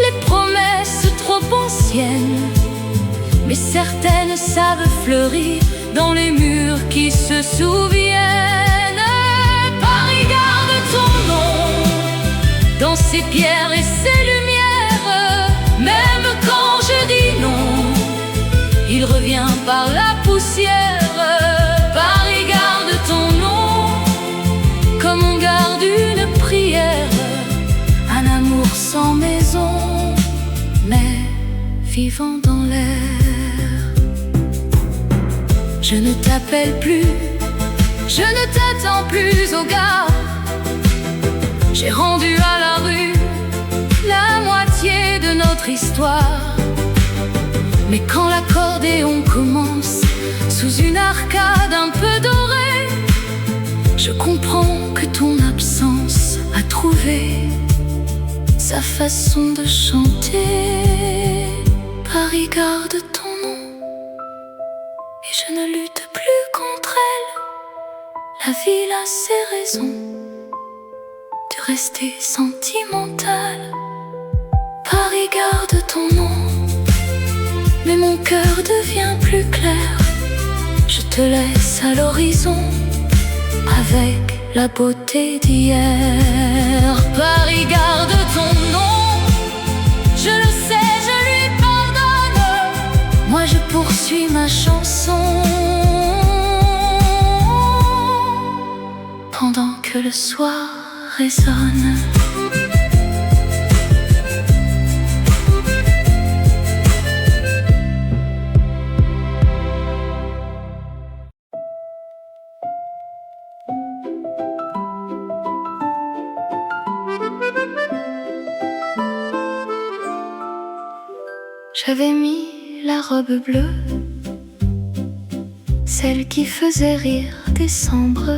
les promesses trop anciennes, mais certaines savent fleurir dans les murs qui se souviennent. Paris, garde ton nom dans ses pierres et ses lumières. Même quand je dis non, il revient par la poussière. Paris, garde ton nom, comme on garde une prière. Un amour sans maison, mais vivant dans l'air. Je ne t'appelle plus, je ne t'attends plus au gars. J'ai rendu à la rue la moitié de notre histoire. Mais quand l'accordéon commence sous une arcade un peu dorée, je comprends que ton absence a trouvé sa façon de chanter. Paris, garde ton nom, et je ne lutte plus contre elle. La ville a ses raisons de rester sentimentale. Paris, garde ton nom, mais mon cœur devient plus clair. Je te laisse à l'horizon avec la beauté d'hier. Paris, garde ton nom, je le sais, je lui pardonne. Moi je poursuis ma chanson pendant que le soir résonne. J'avais mis la robe bleue, celle qui faisait rire décembre.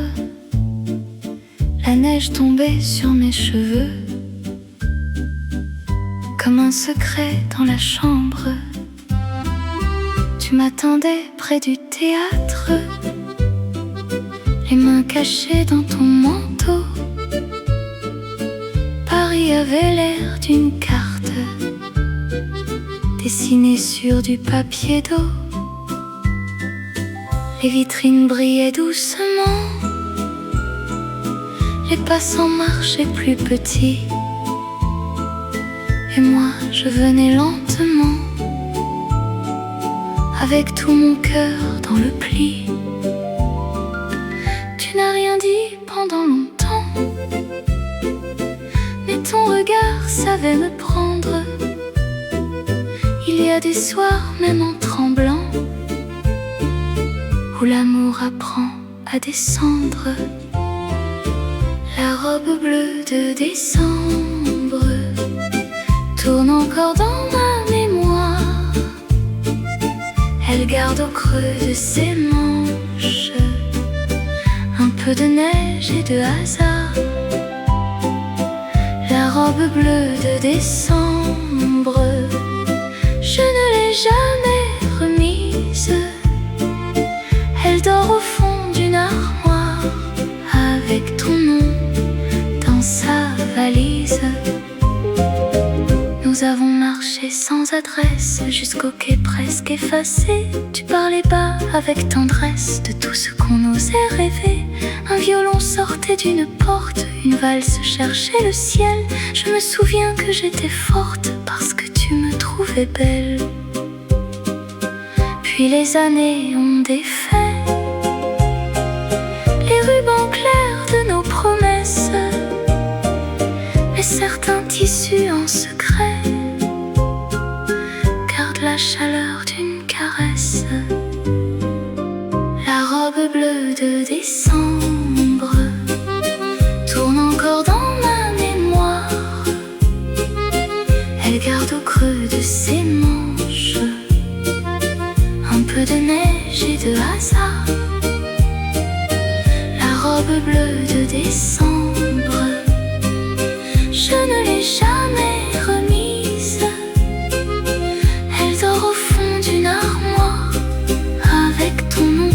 La neige tombait sur mes cheveux comme un secret dans la chambre. Tu m'attendais près du théâtre, les mains cachées dans ton manteau. Paris avait l'air d'une carte dessinée sur du papier d'eau. Les vitrines brillaient doucement, les passants marchaient plus petits, et moi je venais lentement, avec tout mon cœur dans le pli. Tu n'as rien dit pendant longtemps, mais ton regard savait me prendre. Il y a des soirs, même en tremblant, où l'amour apprend à descendre. La robe bleue de décembre tourne encore dans ma mémoire. Elle garde au creux de ses manches un peu de neige et de hasard. La robe bleue de décembre, je ne l'ai jamais remise. Elle dort au fond d'une armoire avec ton nom dans sa valise. Nous avons marché sans adresse jusqu'au quai presque effacé. Tu parlais bas avec tendresse de tout ce qu'on osait rêver. Un violon sortait d'une porte, une valse cherchait le ciel. Je me souviens que j'étais forte parce que tu me trouvais belle. Puis les années ont défait les rubans clairs de nos promesses. décembre tourne encore dans ma mémoire. Elle garde au creux de ses manches un peu de neige et de hasard. La robe bleue de décembre, je ne l'ai jamais remise. Elle dort au fond d'une armoire avec ton nom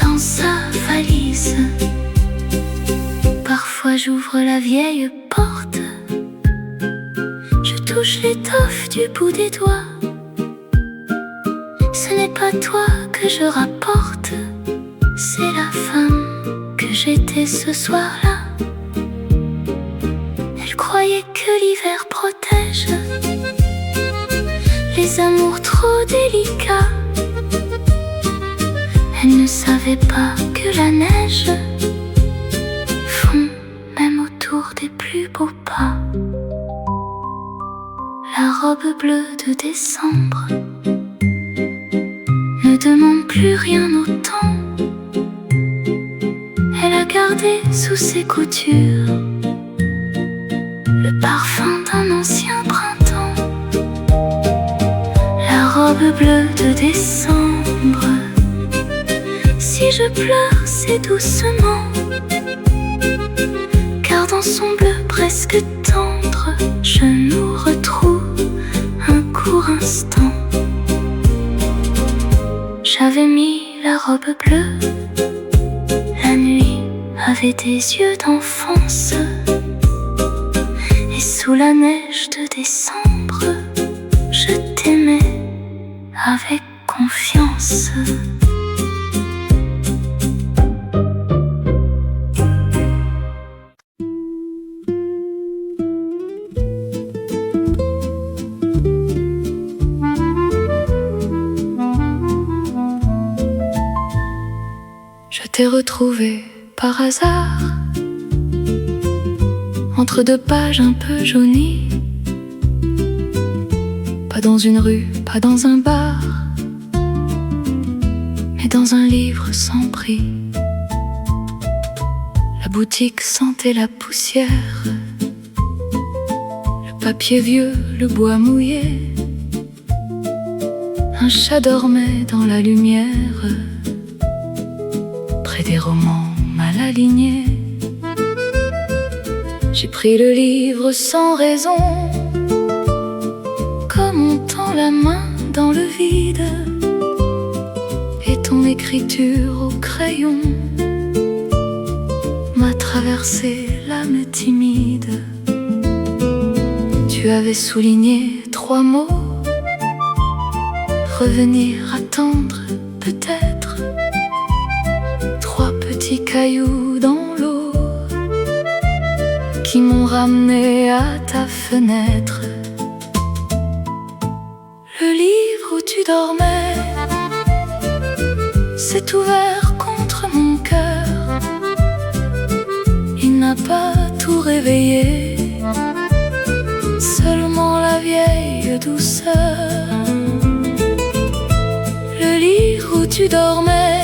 dans sa valise. Parfois j'ouvre la vieille porte, je touche l'étoffe du bout des doigts. Ce n'est pas toi que je rapporte, c'est la femme que j'étais ce soir-là. Elle croyait que l'hiver protège les amours trop délicats. Elle ne savait pas que la neige fond même autour des plus beaux pas. La robe bleue de décembre ne demande plus rien au temps. Elle a gardé sous ses coutures le parfum d'un ancien printemps. La robe bleue de décembre, si je pleure c'est doucement, car dans son bleu presque tendre, je nous retrouve un court instant. J'avais mis la robe bleue, la nuit avait des yeux d'enfance, et sous la neige de décembre, je t'aimais avec confiance. Je t'ai retrouvé par hasard entre deux pages un peu jaunies, pas dans une rue, pas dans un bar, mais dans un livre sans prix. La boutique sentait la poussière, le papier vieux, le bois mouillé. Un chat dormait dans la lumière, près des romans mal alignés. J'ai pris le livre sans raison, comme on tend la main dans le vide, et ton écriture au crayon m'a traversé l'âme timide. Tu avais souligné 3 mots: revenir, attendre, peut-être. 3 petits cailloux dans l'eau qui m'ont ramené à ta fenêtre. Le livre où tu dormais s'est ouvert contre mon cœur. Il n'a pas tout réveillé, seulement la vieille douceur. Le livre où tu dormais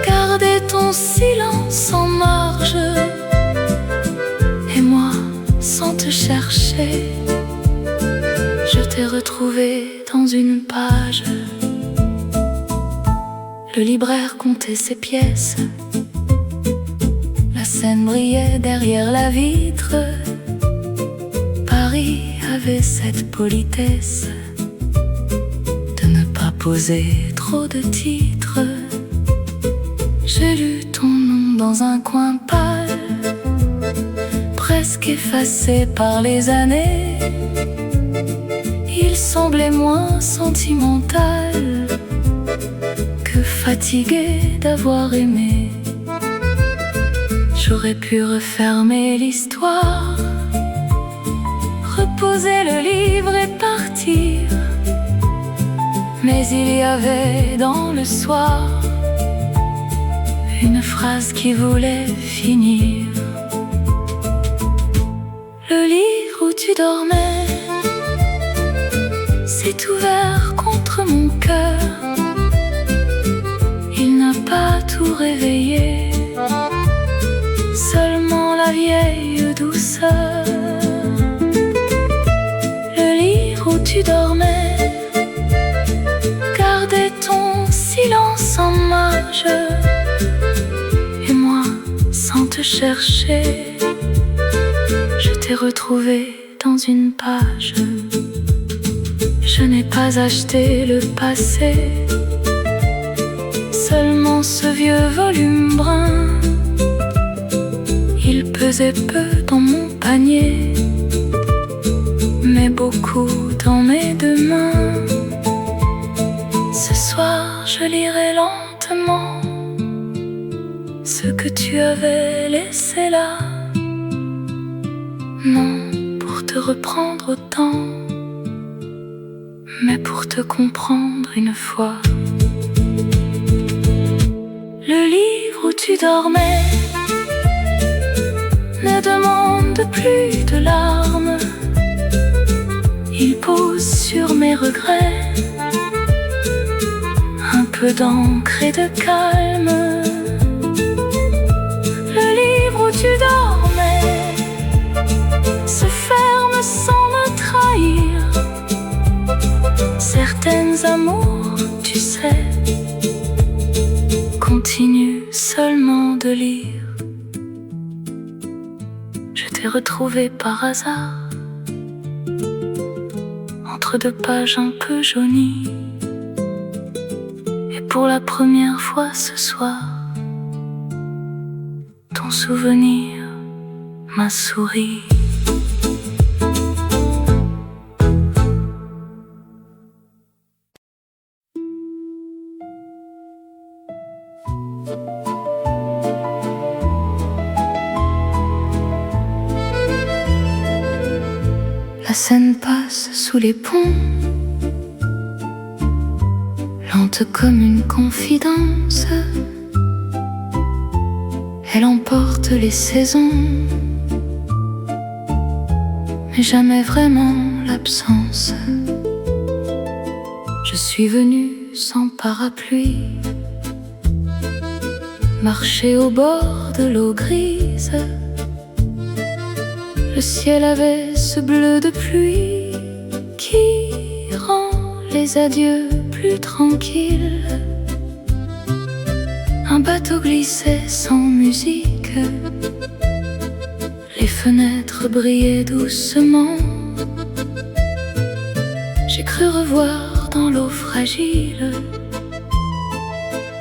gardait ton silence en marge, et moi, sans te chercher, je t'ai retrouvé dans une page. Le libraire comptait ses pièces, la scène brillait derrière la vitre. Paris avait cette politesse de ne pas poser trop de titres. J'ai lu ton nom dans un coin pâle, presque effacé par les années. Il semblait moins sentimental que fatigué d'avoir aimé. J'aurais pu refermer l'histoire, reposer le livre et partir, mais il y avait dans le soir une phrase qui voulait finir. Le livre où tu dormais s'est ouvert contre mon cœur. Il n'a pas tout tout réveiller, seulement la vieille douceur. Le livre où tu dormais gardait ton silence en marge, et moi, sans te chercher, je t'ai retrouvé dans une page. Je n'ai pas acheté le passé, seulement ce vieux volume brun. Il pesait peu dans mon panier, mais beaucoup dans mes deux mains. Ce soir je lirai lentement ce que tu avais laissé là. Non pour te reprendre autant, mais pour te comprendre une fois. Le livre où tu dormais ne demande plus de larmes. Il pose sur mes regrets un peu d'encre et de calme. Le livre où tu dormais se ferme sans me trahir. Certains amours, tu sais, continuent seulement de lire. Je t'ai retrouvé par hasard entre deux pages un peu jaunies, et pour la première fois ce soir, ton souvenir m'a souri. La Seine passe sous les ponts, lente comme une confidence. Elle emporte les saisons, mais jamais vraiment l'absence. Je suis venue sans parapluie, marcher au bord de l'eau grise. Le ciel avait ce bleu de pluie qui rend les adieux plus tranquilles. Un bateau glissait sans musique, les fenêtres brillaient doucement. J'ai cru revoir dans l'eau fragile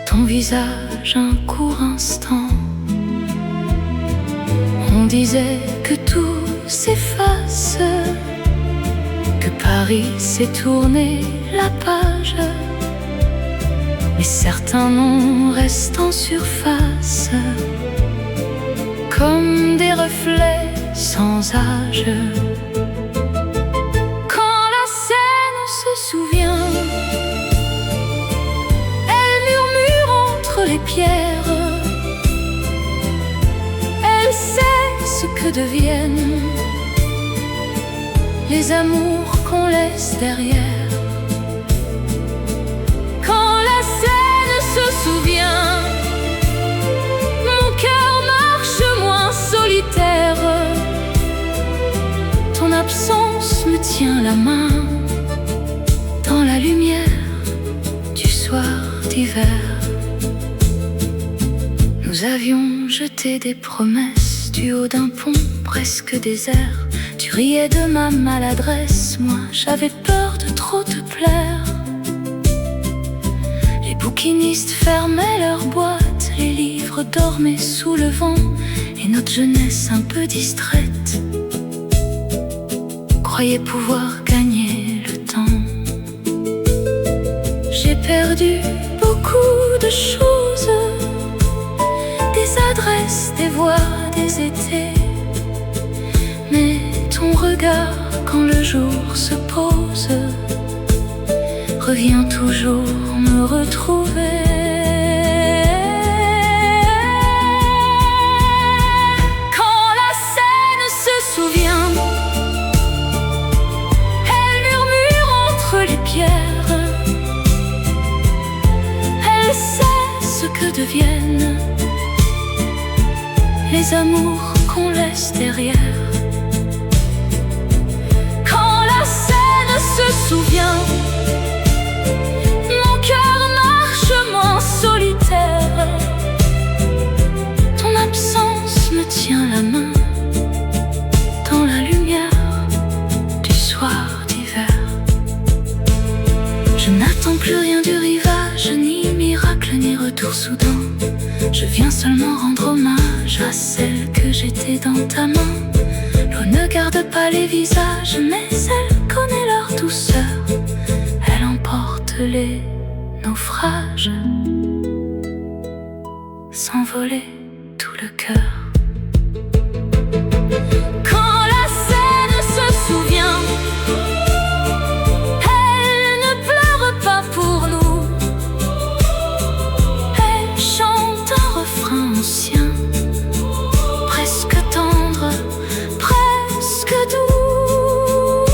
ton visage un court instant. On disait que tout s'efface, que Paris s'est tourné la page, mais certains noms restent en surface, comme des reflets sans âge. Quand la Seine se souvient, elle murmure entre les pierres. Elle sait ce que deviennent les amours qu'on laisse derrière. Quand la Seine se souvient, mon cœur marche moins solitaire. Ton absence me tient la main dans la lumière du soir d'hiver. Nous avions jeté des promesses du haut d'un pont presque désert. Tu riais de ma maladresse, moi j'avais peur de trop te plaire. Les bouquinistes fermaient leurs boîtes, les livres dormaient sous le vent, et notre jeunesse un peu distraite croyait pouvoir gagner le temps. J'ai perdu beaucoup de choses, des adresses, des voix, des étés, mais ton regard quand le jour se pose revient toujours me retrouver. Quand la Seine se souvient, elle murmure entre les pierres. Elle sait ce que deviennent les amours qu'on laisse derrière. Quand la scène se souvient, mon cœur marche moins solitaire. Ton absence me tient la main dans la lumière du soir d'hiver. Je n'attends plus rien du rivage, ni miracle, ni retour soudain. Je viens seulement rendre hommage à celle que j'étais dans ta main. L'eau ne garde pas les visages, mais elle connaît leur douceur. Elle emporte les naufrages, s'envoler tout le cœur. Quand la scène se souvient, elle ne pleure pas pour nous. Elle chante un refrain ancien, presque tendre, presque doux.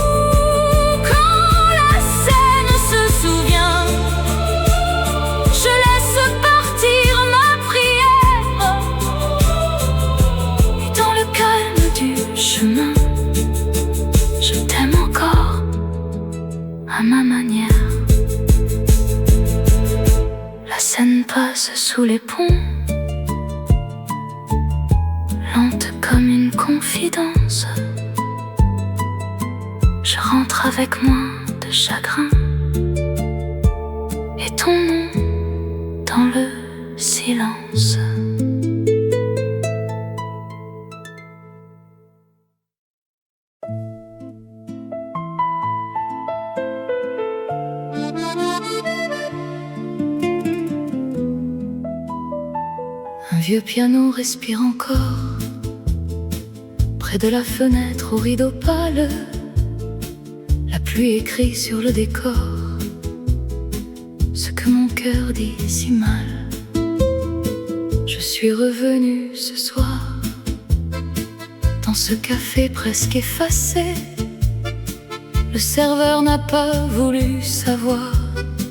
Quand la scène se souvient, je laisse partir ma prière. Et dans le calme du chemin, je t'aime encore à ma manière. La Seine passe sous les ponts, lente comme une confidence. Je rentre avec moins de chagrin et ton nom dans le silence. Un vieux piano respire encore près de la fenêtre aux rideaux pâles. La pluie écrit sur le décor ce que mon cœur dit si mal. Je suis revenu ce soir dans ce café presque effacé. Le serveur n'a pas voulu savoir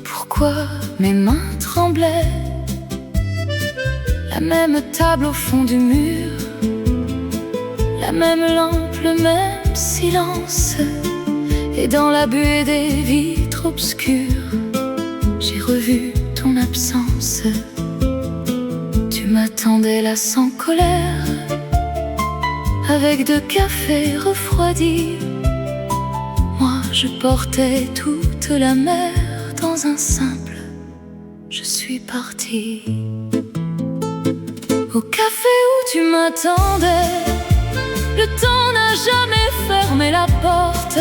pourquoi mes mains tremblaient. La même table au fond du mur, la même lampe, le même silence. Et dans la buée des vitres obscures, j'ai revu ton absence. Tu m'attendais là sans colère, avec deux cafés refroidis. Moi je portais toute la mer dans un simple je suis partie. Au café où tu m'attendais, le temps n'a jamais fermé la porte.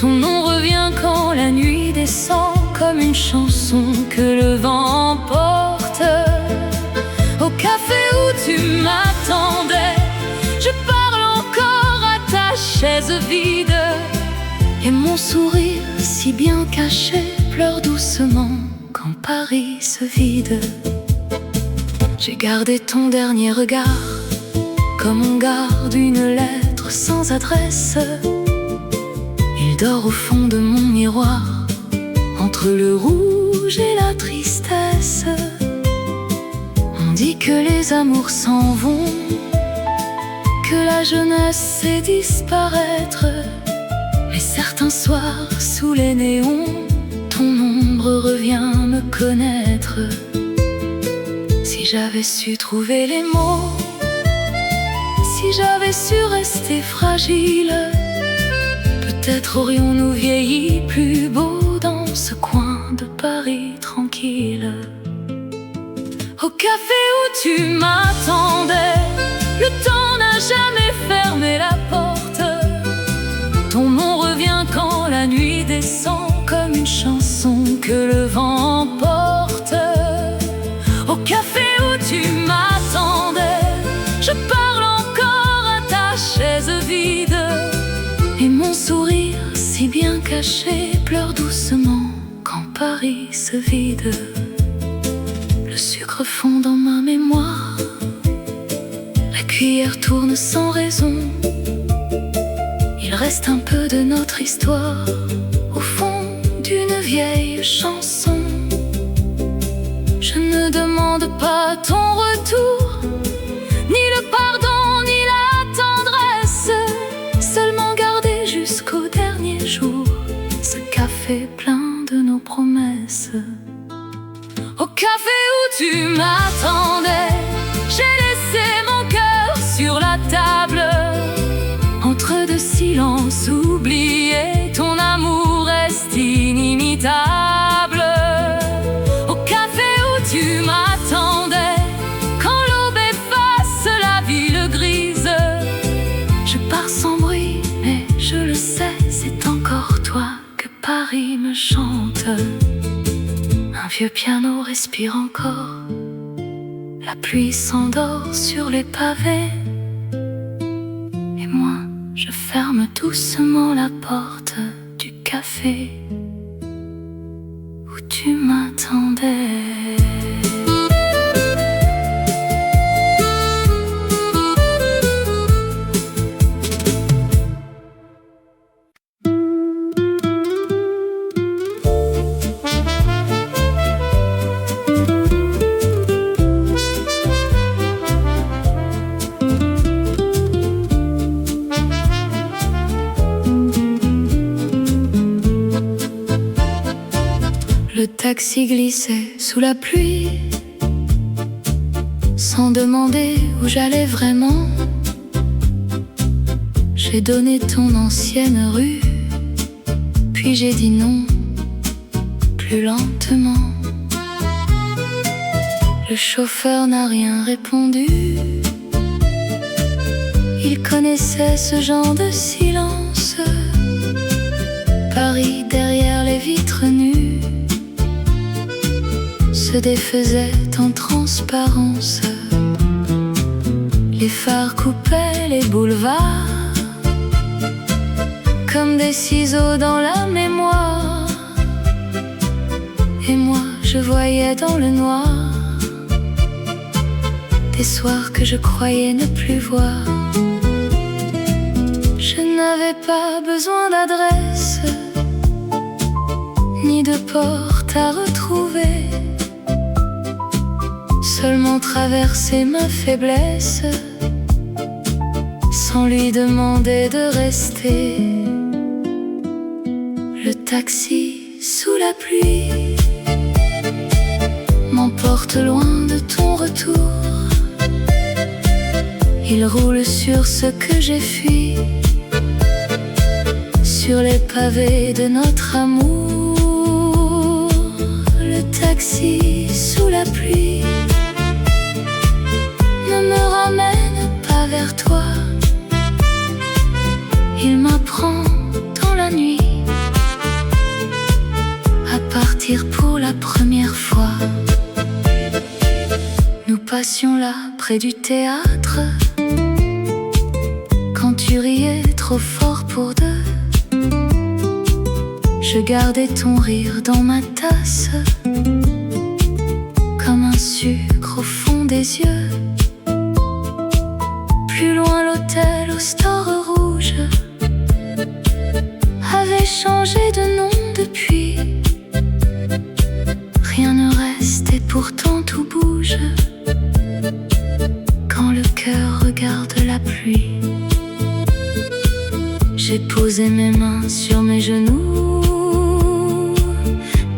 Ton nom revient quand la nuit descend, comme une chanson que le vent emporte. Au café où tu m'attendais, je parle encore à ta chaise vide. Et mon sourire si bien caché pleure doucement quand Paris se vide. J'ai gardé ton dernier regard comme on garde une lettre sans adresse. Il dort au fond de mon miroir, entre le rouge et la tristesse. On dit que les amours s'en vont, que la jeunesse sait disparaître. Mais certains soirs sous les néons, ton ombre revient me connaître. Si j'avais su trouver les mots, si j'avais su rester fragile, peut-être aurions-nous vieilli plus beau dans ce coin de Paris tranquille. Au café où tu m'attendais, le temps n'a jamais fermé la porte. Ton nom revient quand la nuit descend, comme une chanson que le vent emporte. Au café où tu m'attendais, je parle encore à ta chaise vide. Et mon sourire si bien caché pleure doucement quand Paris se vide. Le sucre fond dans ma mémoire, la cuillère tourne sans raison. Il reste un peu de notre histoire au fond d'une vieille chanson. Je ne demande pas ton retour, ni le Un vieux piano respire encore. La pluie s'endort sur les pavés. Et moi, je ferme doucement la porte du café où tu m'attendais. Le taxi glissait sous la pluie, sans demander où j'allais vraiment. J'ai donné ton ancienne rue, puis j'ai dit non, plus lentement. Le chauffeur n'a rien répondu. Il connaissait ce genre de silence. Paris derrière les vitres nues se défaisait en transparence. Les phares coupaient les boulevards comme des ciseaux dans la mémoire. Et moi je voyais dans le noir des soirs que je croyais ne plus voir. Je n'avais pas besoin d'adresse ni de porte à retrouver, seulement traverser ma faiblesse sans lui demander de rester. Le taxi sous la pluie m'emporte loin de ton retour. Il roule sur ce que j'ai fui, sur les pavés de notre amour. Le taxi sous la pluie ne me ramène pas vers toi. Il m'apprend dans la nuit à partir pour la première fois. Nous passions là près du théâtre, quand tu riais trop fort pour deux. Je gardais ton rire dans ma tasse, comme un sucre au fond des yeux. Plus loin l'hôtel au store rouge avait changé de nom depuis. Rien ne reste et pourtant tout bouge quand le cœur regarde la pluie. J'ai posé mes mains sur mes genoux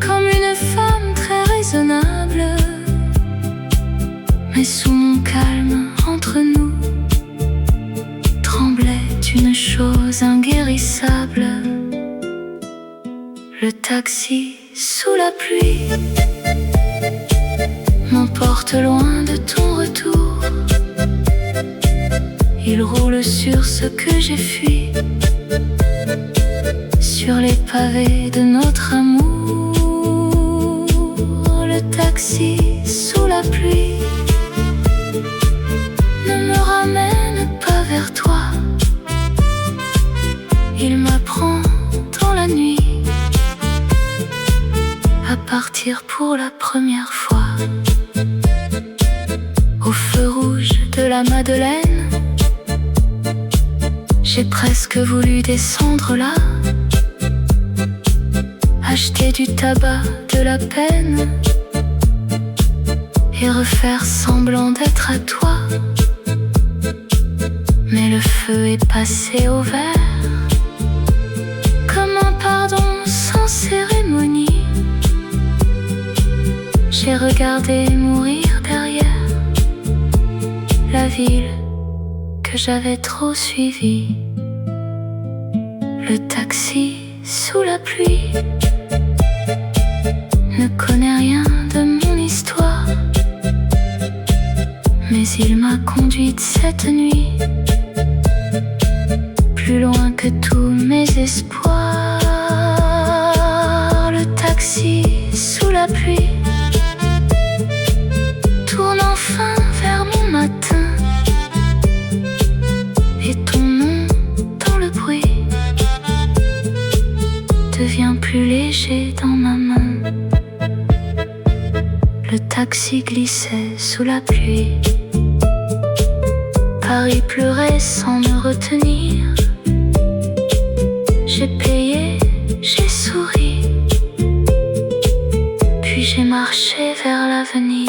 comme une femme très raisonnable. Mais sous mon calme, entre nous, tremblait une chose inguérissable. Le taxi sous la pluie m'emporte loin de ton retour. Il roule sur ce que j'ai fui, sur les pavés de notre amour. Le taxi sous la pluie ne me ramène pas vers toi. Il m'apprend dans la nuit à partir pour la première fois. Au feu rouge de la Madeleine, j'ai presque voulu descendre là, acheter du tabac, de la peine, et refaire semblant d'être à toi. Mais le feu est passé au vert, comme un pardon sans cérémonie. J'ai regardé mourir derrière la ville que j'avais trop suivie. Le taxi sous la pluie ne connaît rien de mon histoire, mais il m'a conduite cette nuit plus loin que tous mes espoirs. Le taxi taxi sous la pluie tourne enfin vers mon matin, et ton nom dans le bruit devient plus léger dans ma main. Le taxi glissait sous la pluie, Paris pleurait sans me retenir. J'ai payé, j'ai souri, puis j'ai marché vers l'avenir.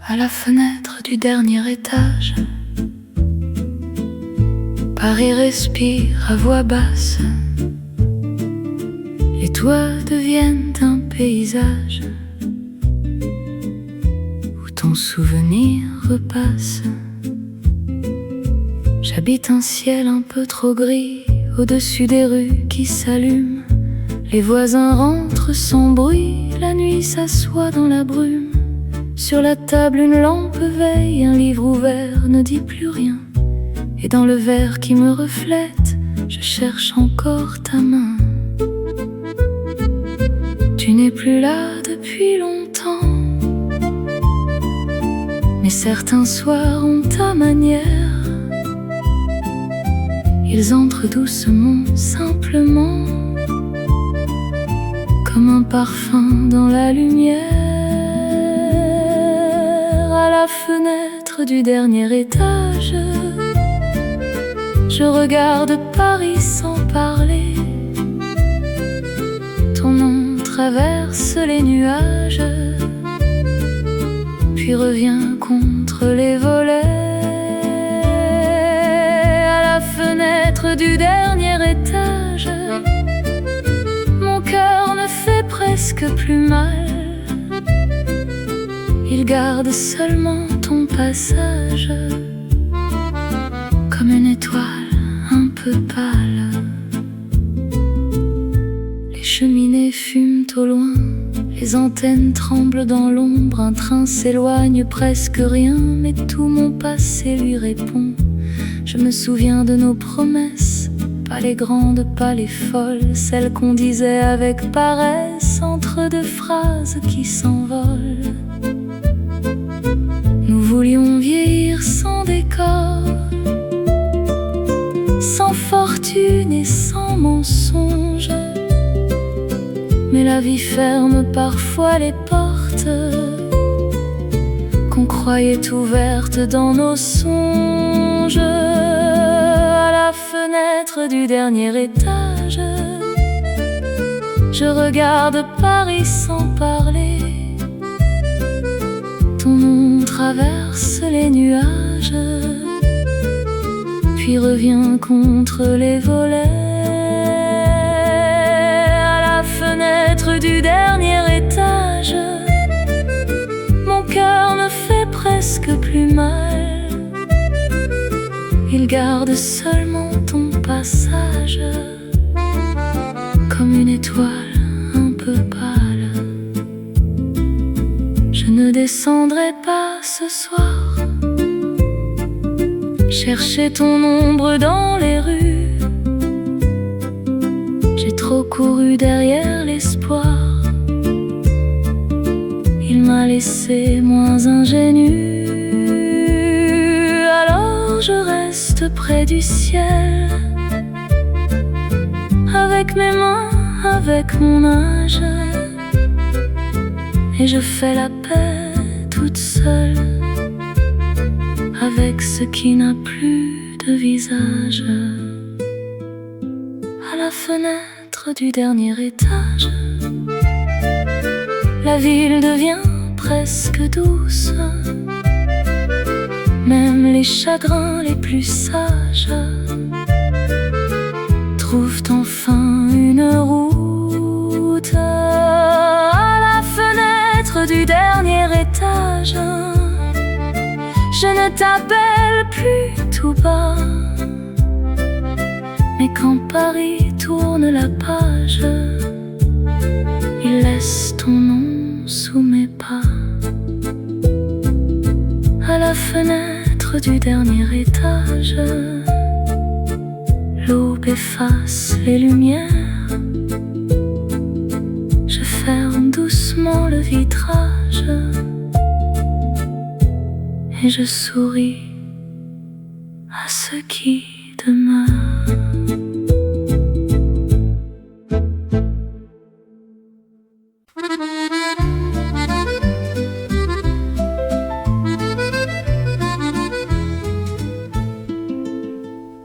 À la fenêtre du dernier étage, Paris respire à voix basse. Les toits deviennent un paysage où ton souvenir repasse. J'habite un ciel un peu trop gris au-dessus des rues qui s'allument. Les voisins rentrent sans bruit, la nuit s'assoit dans la brume. Sur la table une lampe veille, un livre ouvert ne dit plus rien. Et dans le verre qui me reflète, je cherche encore ta main. Tu n'es plus là depuis longtemps, mais certains soirs ont ta manière. Ils entrent doucement, simplement, comme un parfum dans la lumière. À la fenêtre du dernier étage, je regarde Paris sans parler. Ton nom traverse les nuages, puis revient contre les volets. À la fenêtre du dernier étage, mon cœur ne fait presque plus mal. Il garde seulement ton passage, comme une étoile un peu pâle. Les cheminées fument au loin, les antennes tremblent dans l'ombre. Un train s'éloigne, presque rien, mais tout mon passé lui répond. Je me souviens de nos promesses, pas les grandes, pas les folles, celles qu'on disait avec paresse entre deux phrases qui s'envolent. Nous voulions vieillir sans décor, sans fortune et sans mensonge. Mais la vie ferme parfois les portes qu'on croyait ouvertes dans nos songes. À la fenêtre du dernier étage, je regarde Paris sans parler. Ton nom traverse les nuages, puis revient contre les volets. À la fenêtre du dernier étage, mon cœur me fait presque plus mal. Il garde seulement ton passage, comme une étoile un peu pâle. Je ne descendrai pas ce soir chercher ton ombre dans les rues. J'ai trop couru derrière l'espoir, il m'a laissé moins ingénu. Alors je reste près du ciel, avec mes mains, avec mon âge, et je fais la paix toute seule avec ce qui n'a plus de visage. À la fenêtre du dernier étage, la ville devient presque douce. Même les chagrins les plus sages trouvent enfin une route à la fenêtre du dernier étage. Je ne t'appelle plus tout bas, mais quand Paris tourne la page, il laisse ton nom sous mes pas. À la fenêtre du dernier étage, l'aube efface les lumières. Je ferme doucement le vitrage et je souris à ce qui demeure.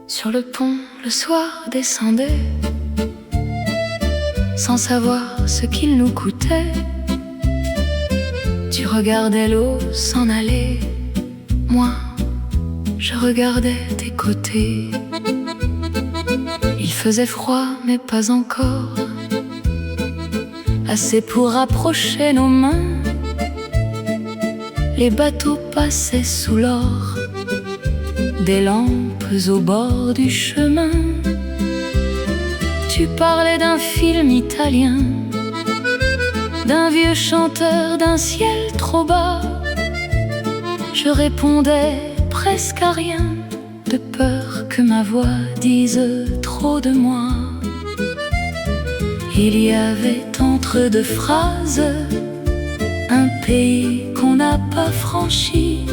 Sur le pont, le soir descendait, sans savoir ce qu'il nous coûtait. Tu regardais l'eau s'en aller, moi, je regardais tes côtés. Il faisait froid, mais pas encore assez pour rapprocher nos mains. Les bateaux passaient sous l'or des lampes au bord du chemin. Tu parlais d'un film italien, d'un vieux chanteur, d'un ciel trop bas. Je répondais presque à rien, de peur que ma voix dise trop de moi. Il y avait entre deux phrases un pays qu'on n'a pas franchi,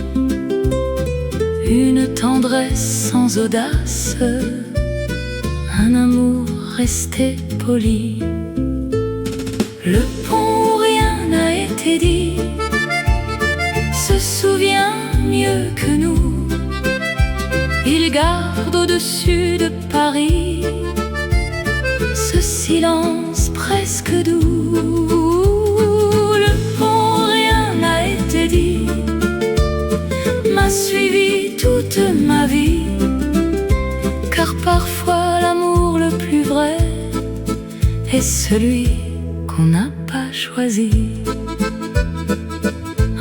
une tendresse sans audace, un amour resté poli. Le pont où rien n'a été dit se souvient mieux que nous. Il garde au-dessus de Paris ce silence presque doux. Le pont où rien n'a été dit m'a suivi toute ma vie, car parfois l'amour le plus vrai est celui qu'on n'a pas choisi.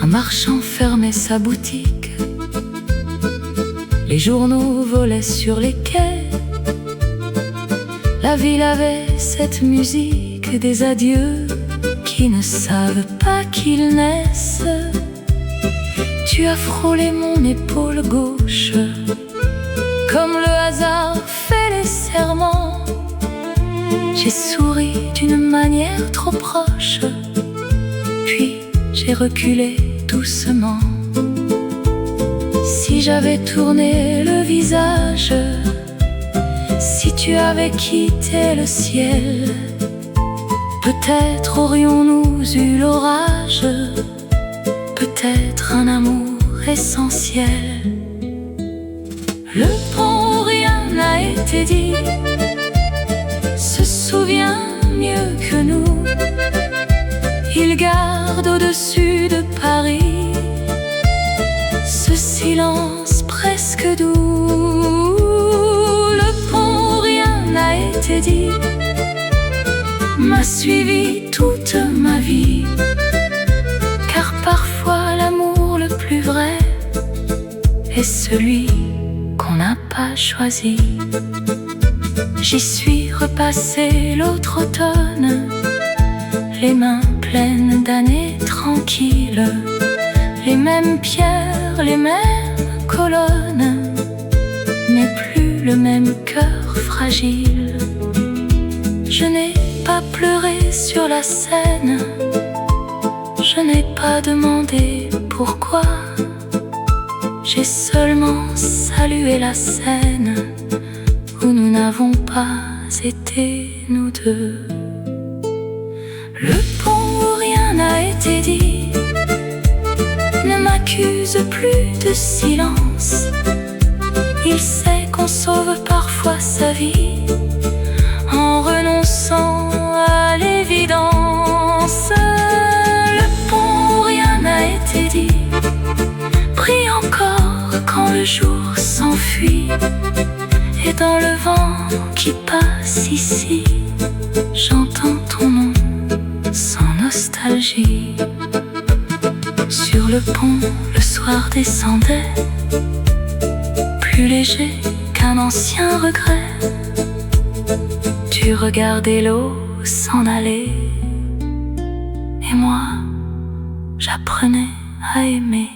Un marchand fermait sa boutique, les journaux volaient sur les quais. La ville avait cette musique des adieux qui ne savent pas qu'ils naissent. Tu as frôlé mon épaule gauche, comme le hasard fait les serments. J'ai souri d'une manière trop proche, puis j'ai reculé doucement. Si j'avais tourné le visage, si tu avais quitté le ciel, peut-être aurions-nous eu l'orage, peut-être un amour essentiel. Le pont où rien n'a été dit se souvient mieux que nous. Il garde au-dessus de Paris ce silence presque doux. Le pont où rien n'a été dit m'a suivi toute ma vie, car parfois l'amour le plus vrai est celui qu'on n'a pas choisi. J'y suis repassée l'autre automne, les mains pleines d'années tranquilles, les mêmes pierres, les mêmes colonnes, mais plus le même cœur fragile. Je n'ai pas pleuré sur la Seine, je n'ai pas demandé pourquoi. J'ai seulement salué la scène où nous n'avons pas été nous deux. Le pont où rien n'a été dit ne m'accuse plus de silence. Il sait qu'on sauve parfois sa vie en renonçant à l'évidence. Le pont où rien n'a été dit brille encore quand le jour s'enfuit, et dans le vent qui passe ici, j'entends ton nom sans nostalgie. Sur le pont, le soir descendait, plus léger qu'un ancien regret. Tu regardais l'eau s'en aller, et moi, j'apprenais à aimer.